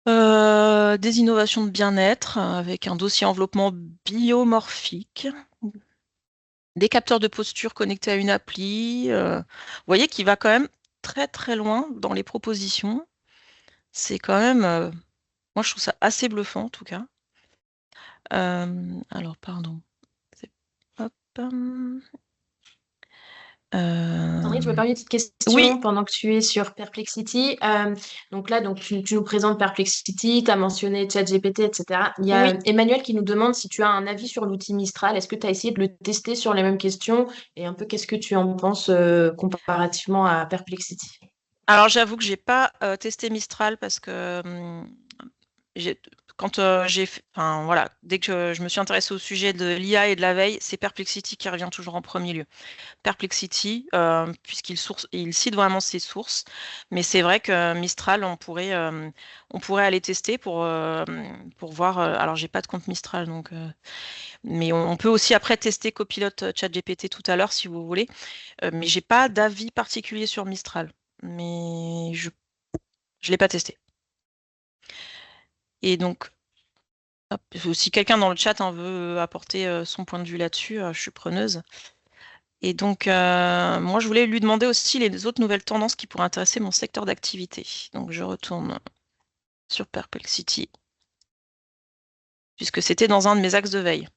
des innovations de bien-être avec un dossier enveloppement biomorphique, des capteurs de posture connectés à une appli. Vous voyez qu'il va quand même très très loin dans les propositions. C'est quand même, moi je trouve ça assez bluffant en tout cas. Alors pardon. Hop, Sandrine, je me permets une petite Oui, question pendant que tu es sur Perplexity. Donc là, tu nous présentes Perplexity, tu as mentionné ChatGPT, etc. Il y a oui. Emmanuel qui nous demande si tu as un avis sur l'outil Mistral. Est-ce que tu as essayé de le tester sur les mêmes questions et un peu qu'est-ce que tu en penses comparativement à Perplexity? Alors j'avoue que j'ai pas testé Mistral parce que j'ai- quand enfin voilà, dès que je me suis intéressée au sujet de l'IA et de la veille, c'est Perplexity qui revient toujours en premier lieu. Perplexity, il cite vraiment ses sources, mais c'est vrai que Mistral, on pourrait aller tester pour voir. Alors j'ai pas de compte Mistral, donc, mais on peut aussi après tester Copilot ChatGPT tout à l'heure si vous voulez. Mais j'ai pas d'avis particulier sur Mistral, mais je l'ai pas testé. Et donc, hop, si quelqu'un dans le chat en veut apporter son point de vue là-dessus, je suis preneuse. Et donc, moi, je voulais lui demander aussi les autres nouvelles tendances qui pourraient intéresser mon secteur d'activité. Donc, je retourne sur Perplexity, puisque c'était dans un de mes axes de veille.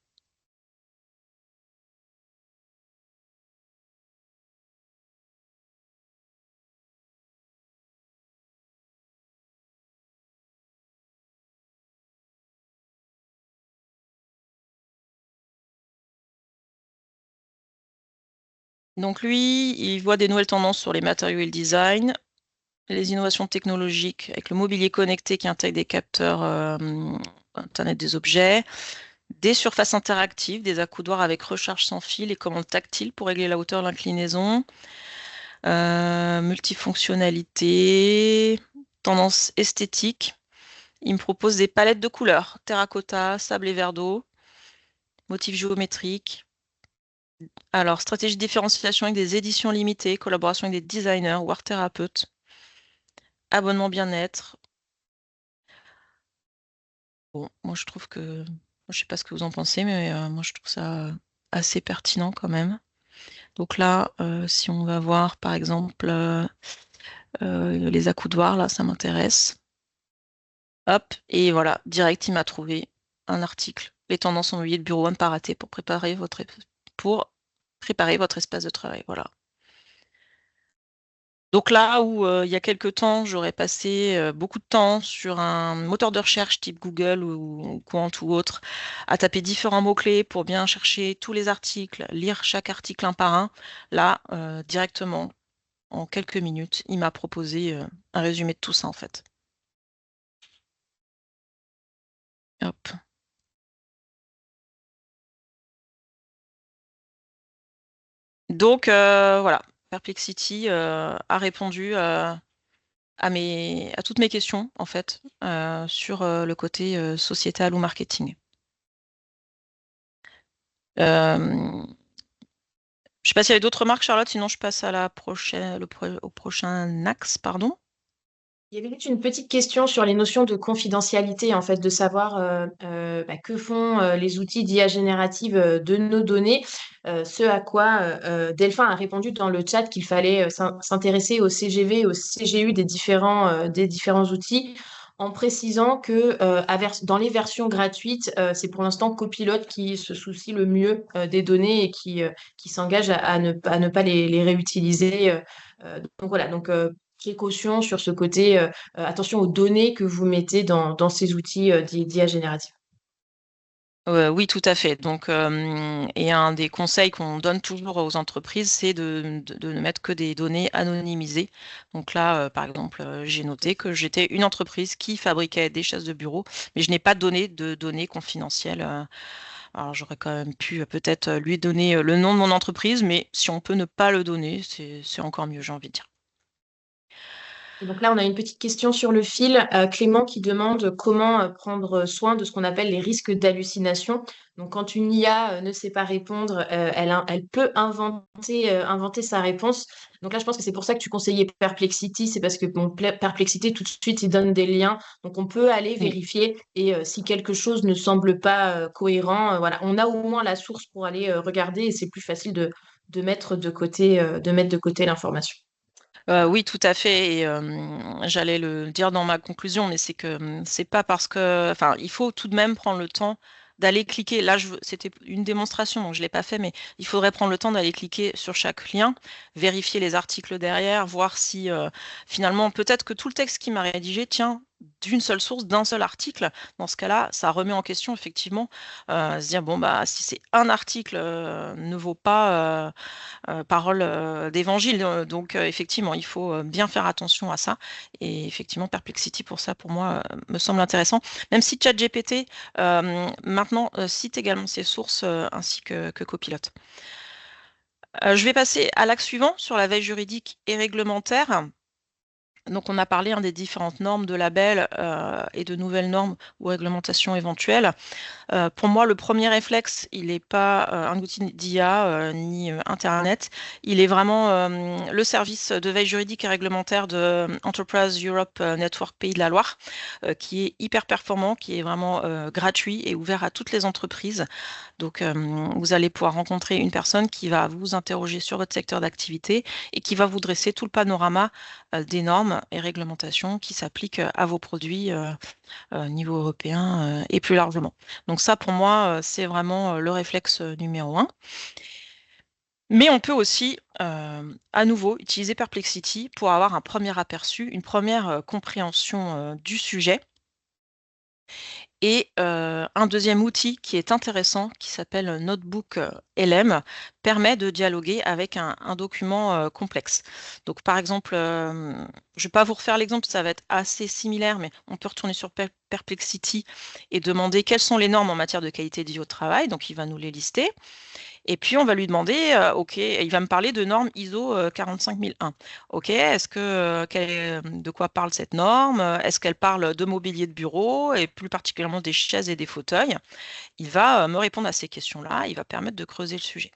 Donc, lui, il voit des nouvelles tendances sur les matériaux et le design, les innovations technologiques avec le mobilier connecté qui intègre des capteurs Internet des objets, des surfaces interactives, des accoudoirs avec recharge sans fil et commandes tactiles pour régler la hauteur, l'inclinaison, multifonctionnalité, tendance esthétique. Il me propose des palettes de couleurs, terracotta, sable et verre d'eau, motifs géométriques. Alors, stratégie de différenciation avec des éditions limitées, collaboration avec des designers ou art thérapeutes, abonnement bien-être. Bon, moi je trouve que, je sais pas ce que vous en pensez, mais moi je trouve ça assez pertinent quand même. Donc là, si on va voir par exemple les accoudoirs, là, ça m'intéresse. Hop, et voilà, direct, il m'a trouvé un article. Les tendances en mobilier de bureau à ne pas rater pour préparer votre espace de travail. Voilà. Donc là où il y a quelques temps, j'aurais passé beaucoup de temps sur un moteur de recherche type Google ou Quant ou autre, à taper différents mots-clés pour bien chercher tous les articles, lire chaque article un par un. Là, directement, en quelques minutes, il m'a proposé un résumé de tout ça en fait. Hop. Donc voilà, Perplexity a répondu à toutes mes questions en fait sur le côté sociétal ou marketing. Euh, je sais pas s'il y avait d'autres remarques, Charlotte, sinon je passe à la prochaine, au prochain axe, pardon. Il y avait juste une petite question sur les notions de confidentialité, en fait, de savoir que font les outils d'IA générative de nos données. Ce à quoi Delphin a répondu dans le chat qu'il fallait s'intéresser au CGV, au CGU des différents outils, en précisant que dans les versions gratuites, c'est pour l'instant Copilot qui se soucie le mieux des données et qui s'engage à ne pas les réutiliser. Donc voilà, donc précaution sur ce côté, attention aux données que vous mettez dans ces outils d'IA générative. Oui, tout à fait. Donc, et un des conseils qu'on donne toujours aux entreprises, c'est de ne mettre que des données anonymisées. Donc là, par exemple, j'ai noté que j'étais une entreprise qui fabriquait des chaises de bureau, mais je n'ai pas donné de données confidentielles. Alors, j'aurais quand même pu peut-être lui donner le nom de mon entreprise, mais si on peut ne pas le donner, c'est encore mieux, j'ai envie de dire. Et donc là, on a une petite question sur le fil. Clément qui demande comment prendre soin de ce qu'on appelle les risques d'hallucination. Donc, quand une IA ne sait pas répondre, elle peut inventer sa réponse. Donc là, je pense que c'est pour ça que tu conseillais Perplexity. C'est parce que bon, Perplexity, tout de suite, il donne des liens. Donc, on peut aller Oui. vérifier. Et si quelque chose ne semble pas cohérent, voilà, on a au moins la source pour aller regarder. Et c'est plus facile de mettre de côté l'information. Oui, tout à fait. Et j'allais le dire dans ma conclusion, mais c'est que c'est pas parce que, enfin, il faut tout de même prendre le temps d'aller cliquer. Là, c'était une démonstration, donc je l'ai pas fait, mais il faudrait prendre le temps d'aller cliquer sur chaque lien, vérifier les articles derrière, voir si finalement, peut-être que tout le texte qui m'a rédigé tient d'une seule source, d'un seul article. Dans ce cas-là, ça remet en question effectivement, se dire bon bah si c'est un article ne vaut pas parole d'évangile. Donc, effectivement, il faut bien faire attention à ça. Et effectivement, Perplexity, pour ça, pour moi, me semble intéressant. Même si ChatGPT, maintenant, cite également ses sources ainsi que Copilot. Je vais passer à l'axe suivant sur la veille juridique et réglementaire. Donc, on a parlé des différentes normes de labels et de nouvelles normes ou réglementations éventuelles. Pour moi, le premier réflexe, il n'est pas un outil d'IA ni Internet. Il est vraiment le service de veille juridique et réglementaire de Enterprise Europe Network Pays de la Loire, qui est hyper performant, qui est vraiment gratuit et ouvert à toutes les entreprises. Donc, vous allez pouvoir rencontrer une personne qui va vous interroger sur votre secteur d'activité et qui va vous dresser tout le panorama des normes et réglementations qui s'appliquent à vos produits niveau européen et plus largement. Donc ça, pour moi, c'est vraiment le réflexe numéro un. Mais on peut aussi, à nouveau, utiliser Perplexity pour avoir un premier aperçu, une première compréhension du sujet. Et un deuxième outil qui est intéressant, qui s'appelle Notebook LM, permet de dialoguer avec un document complexe. Donc, par exemple, je ne vais pas vous refaire l'exemple, ça va être assez similaire, mais on peut retourner sur Perplexity et demander quelles sont les normes en matière de qualité de vie au travail. Donc, il va nous les lister. Et puis, on va lui demander, OK, il va me parler de norme ISO 45001. OK, de quoi parle cette norme? Est-ce qu'elle parle de mobilier de bureau et plus particulièrement des chaises et des fauteuils? Il va me répondre à ces questions-là, il va permettre de creuser le sujet.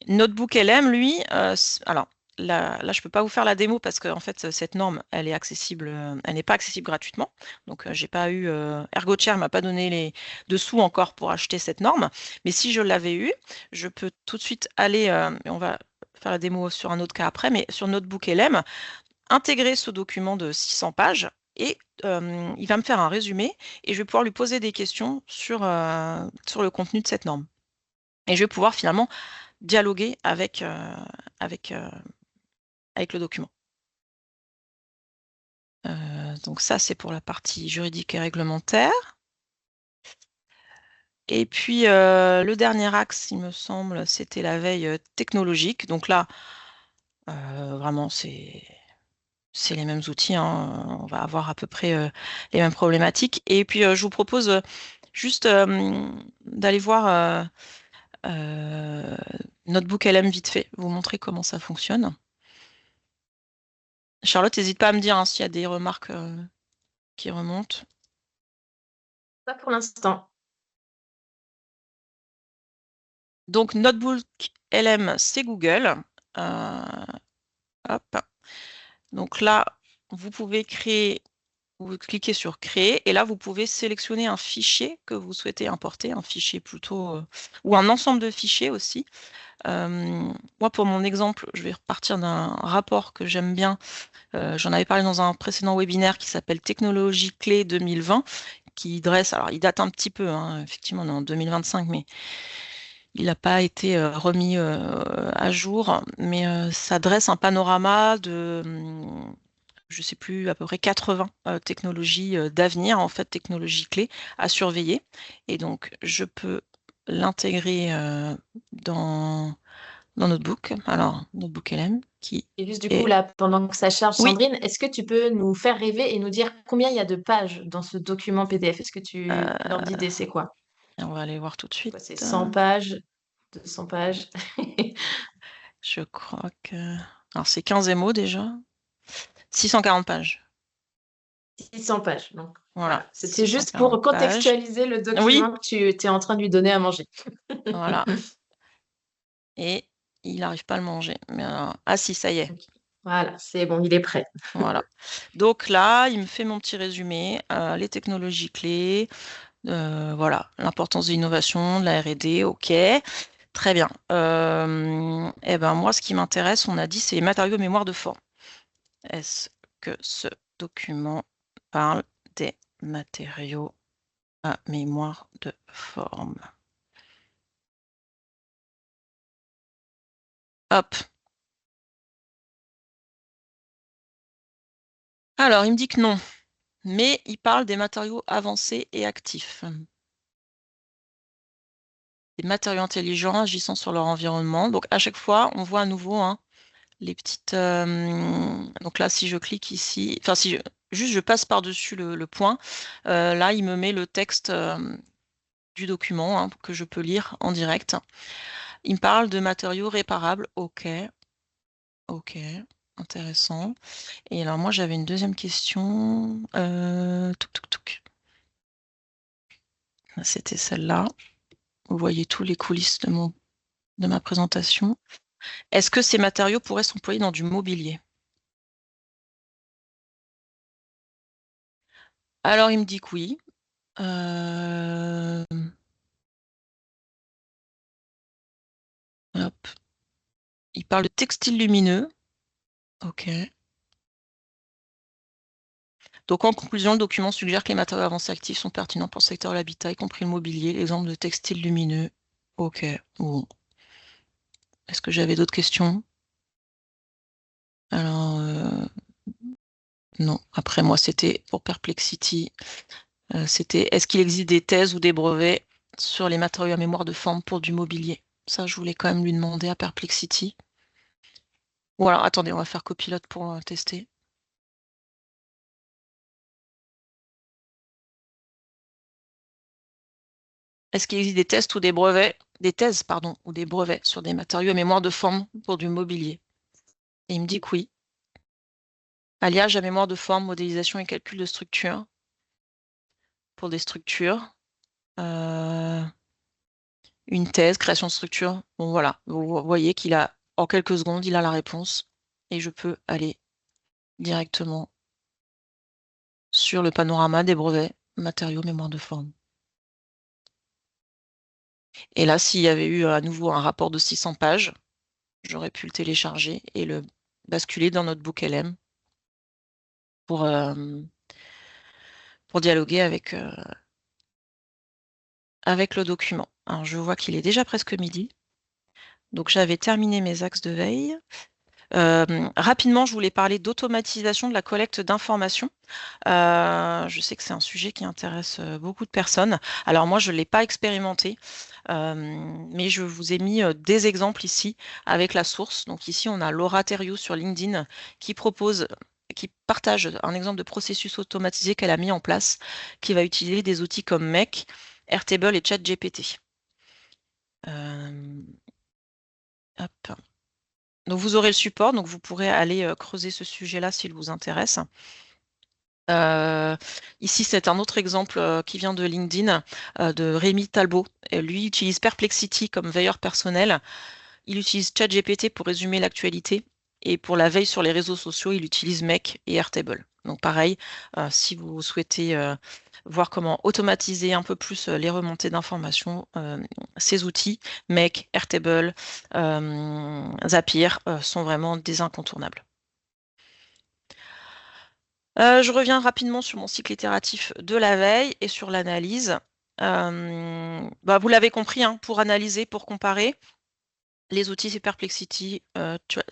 Notebook LM, lui, alors là, je ne peux pas vous faire la démo parce que en fait, cette norme, elle est accessible, elle n'est pas accessible gratuitement. Donc, j'ai pas eu, ErgoChair m'a pas donné les dessous encore pour acheter cette norme. Mais si je l'avais eu, je peux tout de suite aller, et on va faire la démo sur un autre cas après, mais sur Notebook LM, intégrer ce document de 600 pages et il va me faire un résumé et je vais pouvoir lui poser des questions sur le contenu de cette norme. Et je vais pouvoir finalement dialoguer avec, avec le document. Donc ça, c'est pour la partie juridique et réglementaire. Et puis, le dernier axe, il me semble, c'était la veille technologique. Donc là, vraiment, c'est les mêmes outils, hein. On va avoir à peu près les mêmes problématiques. Et puis, je vous propose juste d'aller voir Notebook LM vite fait, vous montrer comment ça fonctionne. Charlotte, n'hésite pas à me dire s'il y a des remarques qui remontent. Pas pour l'instant. Donc, Notebook LM, c'est Google. Euh, hop. Donc là, vous pouvez créer, vous cliquez sur créer et là, vous pouvez sélectionner un fichier que vous souhaitez importer, un fichier plutôt, ou un ensemble de fichiers aussi. Moi, pour mon exemple, je vais repartir d'un rapport que j'aime bien. J'en avais parlé dans un précédent webinaire qui s'appelle Technologie clé 2020, qui dresse, alors il date un petit peu, hein, effectivement, on est en 2025, mais il n'a pas été remis à jour, mais ça dresse un panorama de, je ne sais plus, à peu près 80 technologies d'avenir, en fait, technologies clés à surveiller. Et donc, je peux l'intégrer dans Notebook. Alors, Notebook LM, qui Et juste du coup, est... là, pendant que ça charge, Oui, Sandrine, est-ce que tu peux nous faire rêver et nous dire combien il y a de pages dans ce document PDF? Est-ce que tu... euh, L'ordre d'idée, c'est quoi? on va aller voir tout de C'est suite. quoi? C'est 100 pages, 200 pages, Je crois que... Alors, c'est 15 MO déjà. 640 pages. 600 pages. Donc, Voilà, voilà. C'était juste 640 pour pages. contextualiser le Oui, document que tu es en train de lui donner à manger. voilà. Et il n'arrive pas à le manger. Mais alors... Ah si, ça y est. Ok. Voilà, c'est bon, il est prêt. Voilà. Donc là, il me fait mon petit résumé, les technologies clés, voilà, l'importance de l'innovation, de la R&D, ok, très bien. Eh ben moi, ce qui m'intéresse, on a dit, c'est les matériaux mémoire de forme. Est-ce que ce document parle des matériaux à mémoire de forme? Hop. Alors, il me dit que non, mais il parle des matériaux avancés et actifs. Des matériaux intelligents agissant sur leur environnement. Donc à chaque fois, on voit à nouveau hein, les petites. Donc là, si je clique ici, enfin si juste je passe par-dessus le point, là il me met le texte du document hein, que je peux lire en direct. Il me parle de matériaux réparables. Ok, ok, intéressant. Et alors moi j'avais une deuxième question. Touc, touc, touc. C'était celle-là. Vous voyez tous les coulisses de ma présentation. Est-ce que ces matériaux pourraient s'employer dans du mobilier? Alors, il me dit que oui. Euh, hop. Il parle de textile lumineux. OK. Donc, en conclusion, le document suggère que les matériaux avancés actifs sont pertinents pour le secteur de l'habitat, y compris le mobilier. L'exemple de textile lumineux. OK. Bon. Est-ce que j'avais d'autres questions? Alors, non. Après, moi, c'était pour Perplexity. C'était est-ce qu'il existe des thèses ou des brevets sur les matériaux à mémoire de forme pour du mobilier? Ça, je voulais quand même lui demander à Perplexity. Ou alors, attendez, on va faire copilote pour tester. Est-ce qu'il existe des tests ou des brevets, des thèses, pardon, ou des brevets sur des matériaux à mémoire de forme pour du mobilier? Et il me dit que oui. Alliage à mémoire de forme, modélisation et calcul de structure pour des structures. Euh, une thèse, création de structure. Bon, voilà. Vous voyez qu'il a, en quelques secondes, il a la réponse. Et je peux aller directement sur le panorama des brevets, matériaux, mémoire de forme. Et là, s'il y avait eu à nouveau un rapport de 600 pages, j'aurais pu le télécharger et le basculer dans notre book LM pour, pour dialoguer avec le document. Alors, je vois qu'il est déjà presque midi. Donc, j'avais terminé mes axes de veille. Rapidement, je voulais parler d'automatisation de la collecte d'informations. Je sais que c'est un sujet qui intéresse beaucoup de personnes. Alors moi, je ne l'ai pas expérimenté, mais je vous ai mis des exemples ici avec la source. Donc ici, on a Laura Thériault sur LinkedIn qui partage un exemple de processus automatisé qu'elle a mis en place, qui va utiliser des outils comme MEC, Airtable et ChatGPT. Euh, hop. Donc vous aurez le support, donc vous pourrez aller creuser ce sujet-là s'il vous intéresse. Ici, c'est un autre exemple qui vient de LinkedIn, de Rémi Talbot. Et lui utilise Perplexity comme veilleur personnel. Il utilise ChatGPT pour résumer l'actualité Et pour la veille sur les réseaux sociaux, il utilise Make et Airtable. Donc pareil, si vous souhaitez voir comment automatiser un peu plus les remontées d'informations, ces outils, Make, Airtable, Zapier, sont vraiment des incontournables. Je reviens rapidement sur mon cycle itératif de la veille et sur l'analyse. Vous l'avez compris, hein, pour analyser, pour comparer, les outils, c'est Perplexity,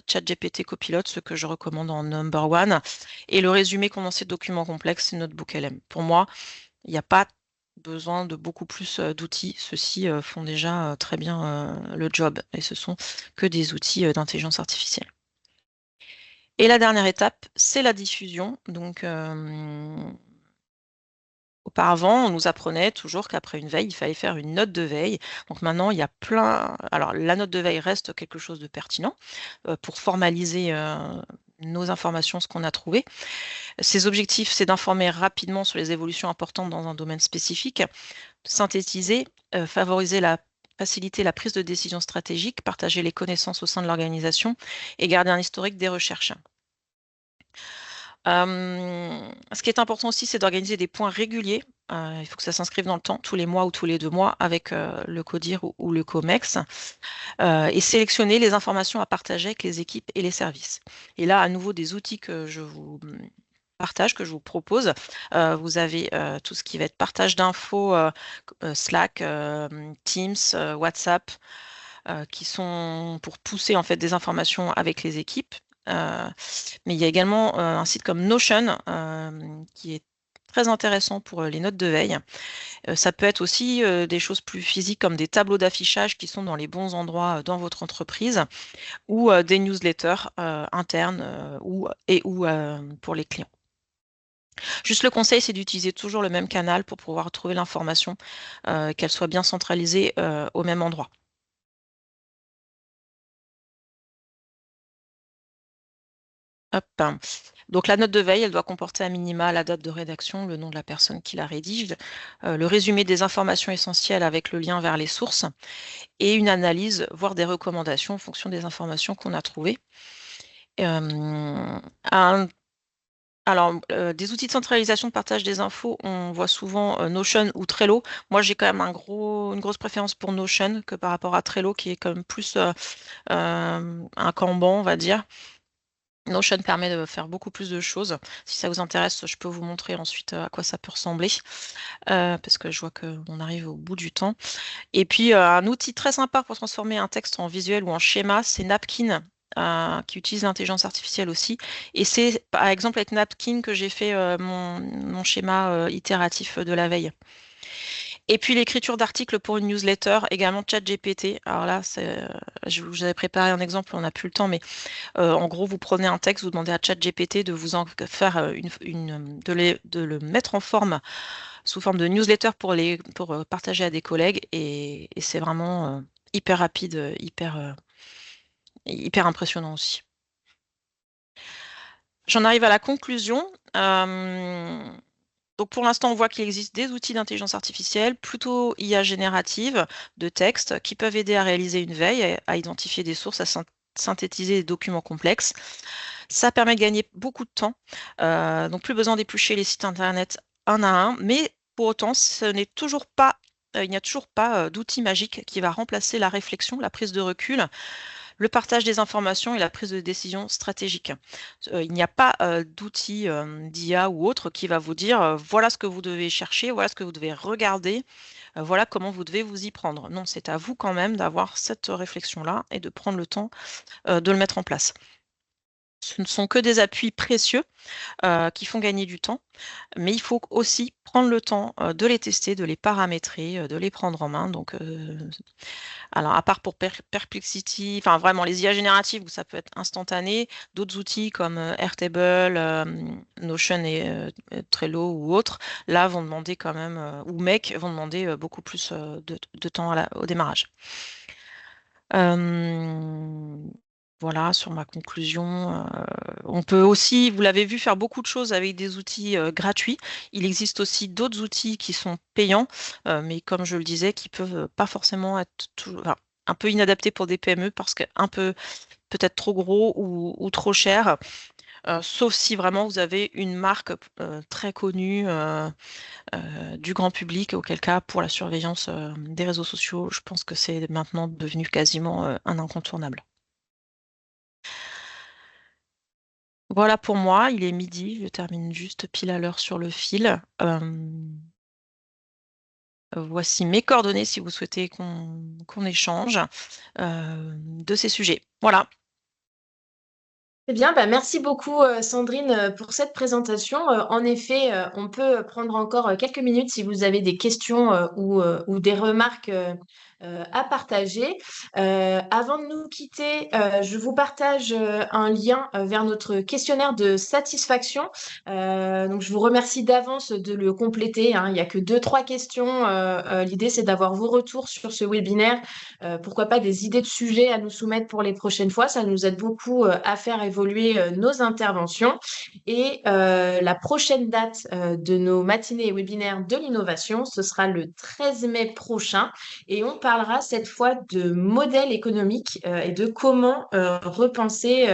ChatGPT, Copilot, ceux que je recommande en number one. Et le résumé condensé de documents complexes, c'est Notebook-LM. Pour moi, il n'y a pas besoin de beaucoup plus d'outils. Ceux-ci font déjà très bien le job. Et ce sont que des outils d'intelligence artificielle. Et la dernière étape, c'est la diffusion. Donc, auparavant, on nous apprenait toujours qu'après une veille, il fallait faire une note de veille. Donc maintenant, il y a plein. Alors, la note de veille reste quelque chose de pertinent pour formaliser nos informations, ce qu'on a trouvé. Ses objectifs, c'est d'informer rapidement sur les évolutions importantes dans un domaine spécifique, synthétiser, faciliter la prise de décision stratégique, partager les connaissances au sein de l'organisation et garder un historique des recherches. Ce qui est important aussi, c'est d'organiser des points réguliers. Il faut que ça s'inscrive dans le temps, tous les mois ou tous les 2 mois, avec le CODIR ou le COMEX, et sélectionner les informations à partager avec les équipes et les services. Et là, à nouveau, des outils que je vous partage, que je vous propose. Vous avez tout ce qui va être partage d'infos, Slack, Teams, WhatsApp, qui sont pour pousser en fait des informations avec les équipes. Mais il y a également un site comme Notion qui est très intéressant pour les notes de veille. Ça peut être aussi des choses plus physiques comme des tableaux d'affichage qui sont dans les bons endroits dans votre entreprise ou des newsletters internes ou pour les clients. Juste le conseil, c'est d'utiliser toujours le même canal pour pouvoir trouver l'information, qu'elle soit bien centralisée au même endroit. Hop. Donc la note de veille, elle doit comporter à minima la date de rédaction, le nom de la personne qui la rédige, le résumé des informations essentielles avec le lien vers les sources et une analyse, voire des recommandations en fonction des informations qu'on a trouvées. Des outils de centralisation de partage des infos, on voit souvent Notion ou Trello. Moi, j'ai quand même une grosse préférence pour Notion que par rapport à Trello, qui est quand même plus un Kanban, on va dire. Notion permet de faire beaucoup plus de choses. Si ça vous intéresse, je peux vous montrer ensuite à quoi ça peut ressembler, parce que je vois qu'on arrive au bout du temps. Et puis, un outil très sympa pour transformer un texte en visuel ou en schéma, c'est Napkin, qui utilise l'intelligence artificielle aussi. Et c'est, par exemple, avec Napkin que j'ai fait mon schéma itératif de la veille. Et puis l'écriture d'articles pour une newsletter, également ChatGPT. Alors là, je vous avais préparé un exemple, on n'a plus le temps, mais en gros, vous prenez un texte, vous demandez à ChatGPT de vous en faire de le mettre en forme sous forme de newsletter pour partager à des collègues, et c'est vraiment hyper rapide, hyper impressionnant aussi. J'en arrive à la conclusion. Donc pour l'instant, on voit qu'il existe des outils d'intelligence artificielle, plutôt IA générative de texte, qui peuvent aider à réaliser une veille, à identifier des sources, à synthétiser des documents complexes. Ça permet de gagner beaucoup de temps. Donc plus besoin d'éplucher les sites internet un à un, mais pour autant, il n'y a toujours pas d'outil magique qui va remplacer la réflexion, la prise de recul, le partage des informations et la prise de décision stratégique. Il n'y a pas d'outil d'IA ou autre qui va vous dire voilà ce que vous devez chercher, voilà ce que vous devez regarder, voilà comment vous devez vous y prendre. Non, c'est à vous quand même d'avoir cette réflexion-là et de prendre le temps de le mettre en place. Ce ne sont que des appuis précieux qui font gagner du temps, mais il faut aussi prendre le temps de les tester, de les paramétrer, de les prendre en main. Donc, alors, à part pour Perplexity, enfin vraiment les IA génératives où ça peut être instantané, d'autres outils comme Airtable, Notion et Trello ou autres, là vont demander quand même, ou Make vont demander beaucoup plus de temps au démarrage. Voilà, sur ma conclusion. On peut aussi, vous l'avez vu, faire beaucoup de choses avec des outils gratuits. Il existe aussi d'autres outils qui sont payants, mais comme je le disais, qui peuvent pas forcément être un peu inadaptés pour des PME parce que peut-être trop gros ou trop cher. Sauf si vraiment vous avez une marque très connue du grand public, auquel cas pour la surveillance des réseaux sociaux, je pense que c'est maintenant devenu quasiment un incontournable. Voilà pour moi, il est midi, je termine juste pile à l'heure sur le fil. Voici mes coordonnées si vous souhaitez qu'on échange de ces sujets. Voilà. Eh bien, bah, merci beaucoup Sandrine pour cette présentation. En effet, on peut prendre encore quelques minutes si vous avez des questions ou des remarques à partager. Avant de nous quitter, je vous partage un lien vers notre questionnaire de satisfaction. Donc, je vous remercie d'avance de le compléter, hein. Il n'y a que deux, trois questions. L'idée, c'est d'avoir vos retours sur ce webinaire. Pourquoi pas des idées de sujets à nous soumettre pour les prochaines fois. Ça nous aide beaucoup à faire évoluer nos interventions. Et la prochaine date de nos matinées et webinaires de l'innovation, ce sera le 13 mai prochain. Et on parlera cette fois de modèle économique et de comment repenser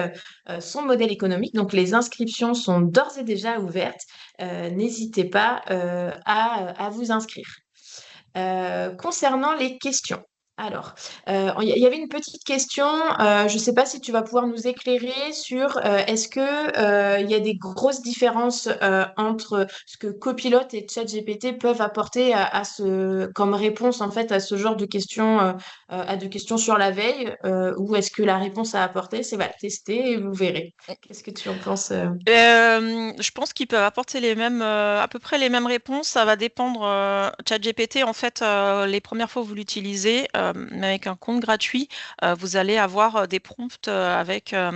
son modèle économique. Donc les inscriptions sont d'ores et déjà ouvertes. N'hésitez pas à vous inscrire. Concernant les questions. Alors, il y avait une petite question. Je ne sais pas si tu vas pouvoir nous éclairer sur est-ce que il y a des grosses différences entre ce que Copilot et ChatGPT peuvent apporter comme réponse en fait à ce genre de questions, à de questions sur la veille, ou est-ce que la réponse à apporter, c'est tester et vous verrez. Qu'est-ce que tu en penses? Je pense qu'ils peuvent apporter à peu près les mêmes réponses. Ça va dépendre. ChatGPT, en fait, les premières fois que vous l'utilisez, mais avec un compte gratuit, vous allez avoir des prompts avec la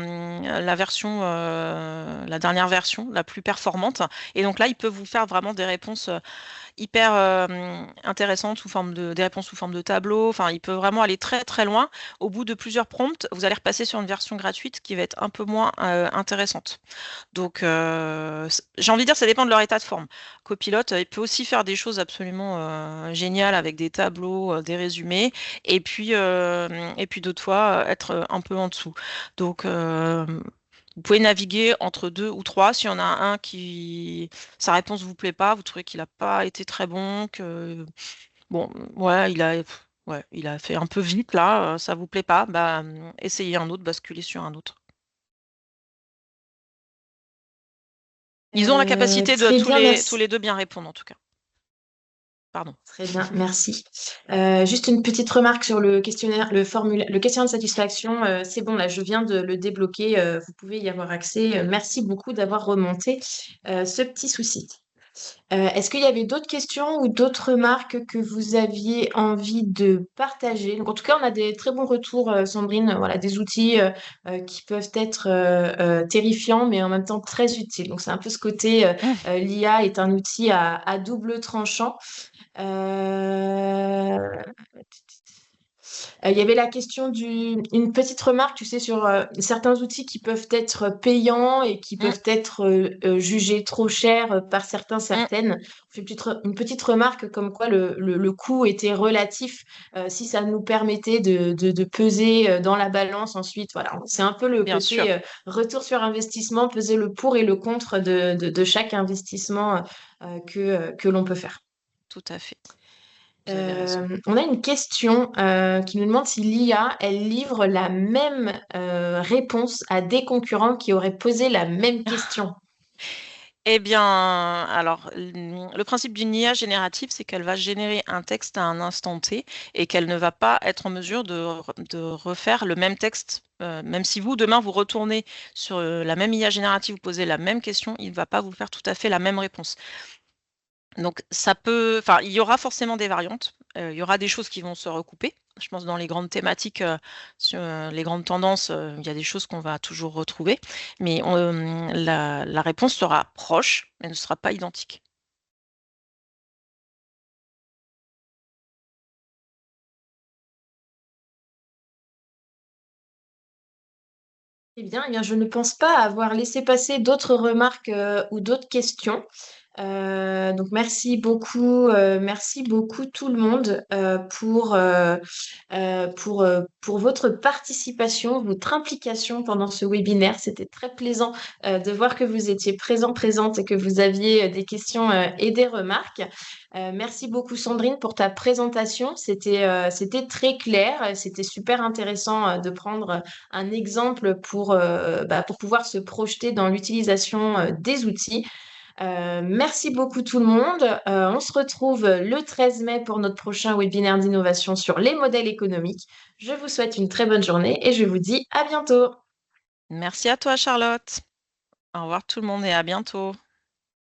dernière version, la plus performante. Et donc là, il peut vous faire vraiment des réponses hyper intéressantes des réponses sous forme de tableau. Enfin, il peut vraiment aller très très loin. Au bout de plusieurs prompts, vous allez repasser sur une version gratuite qui va être un peu moins intéressante. Donc, j'ai envie de dire, ça dépend de leur état de forme. Copilot, il peut aussi faire des choses absolument géniales avec des tableaux, des résumés, et puis d'autres fois être un peu en dessous. Donc, vous pouvez naviguer entre deux ou trois. S'il y en a un qui sa réponse vous plaît pas, vous trouvez qu'il n'a pas été très bon, que bon, ouais, il a fait un peu vite là, ça vous plaît pas, bah essayez un autre, basculez sur un autre. Ils ont la capacité de Très bien, tous merci. les deux bien répondre, en tout cas. Pardon. Très bien, merci. Juste une petite remarque sur le questionnaire, le questionnaire de satisfaction. C'est bon, là, je viens de le débloquer. Vous pouvez y avoir accès. Merci beaucoup d'avoir remonté ce petit souci. Est-ce qu'il y avait d'autres questions ou d'autres remarques que vous aviez envie de partager? Donc, en tout cas, on a des très bons retours, Sandrine. Voilà, des outils qui peuvent être terrifiants, mais en même temps très utiles. Donc, c'est un peu ce côté, l'IA est un outil à double tranchant. Euh, il y avait la question une petite remarque, tu sais, sur certains outils qui peuvent être payants et qui Mm, peuvent être jugés trop chers par certains, mm, certaines. On fait une petite remarque comme quoi le coût était relatif si ça nous permettait de peser dans la balance ensuite. Voilà, c'est un peu le bien sûr, côté retour sur investissement, peser le pour et le contre de chaque investissement que l'on peut faire. tout à fait. Vous avez raison. On a une question qui nous demande si l'IA, elle livre la même réponse à des concurrents qui auraient posé la même question. Eh bien, alors, le principe d'une IA générative, c'est qu'elle va générer un texte à un instant T et qu'elle ne va pas être en mesure de refaire le même texte. Même si vous, demain, vous retournez sur la même IA générative, vous posez la même question, il ne va pas vous faire tout à fait la même réponse. Donc enfin, il y aura forcément des variantes. Il y aura des choses qui vont se recouper. Je pense dans les grandes thématiques, sur les grandes tendances, il y a des choses qu'on va toujours retrouver, mais la réponse sera proche, mais ne sera pas identique. Eh bien, je ne pense pas avoir laissé passer d'autres remarques ou d'autres questions. Donc merci beaucoup tout le monde pour votre participation, votre implication pendant ce webinaire. C'était très plaisant de voir que vous étiez présente et que vous aviez des questions et des remarques. Merci beaucoup Sandrine pour ta présentation. C'était très clair. C'était super intéressant de prendre un exemple pour pouvoir se projeter dans l'utilisation des outils. Merci beaucoup tout le monde. On se retrouve le 13 mai pour notre prochain webinaire d'innovation sur les modèles économiques. Je vous souhaite une très bonne journée et je vous dis à bientôt. Merci à toi, Charlotte. Au revoir tout le monde et à bientôt.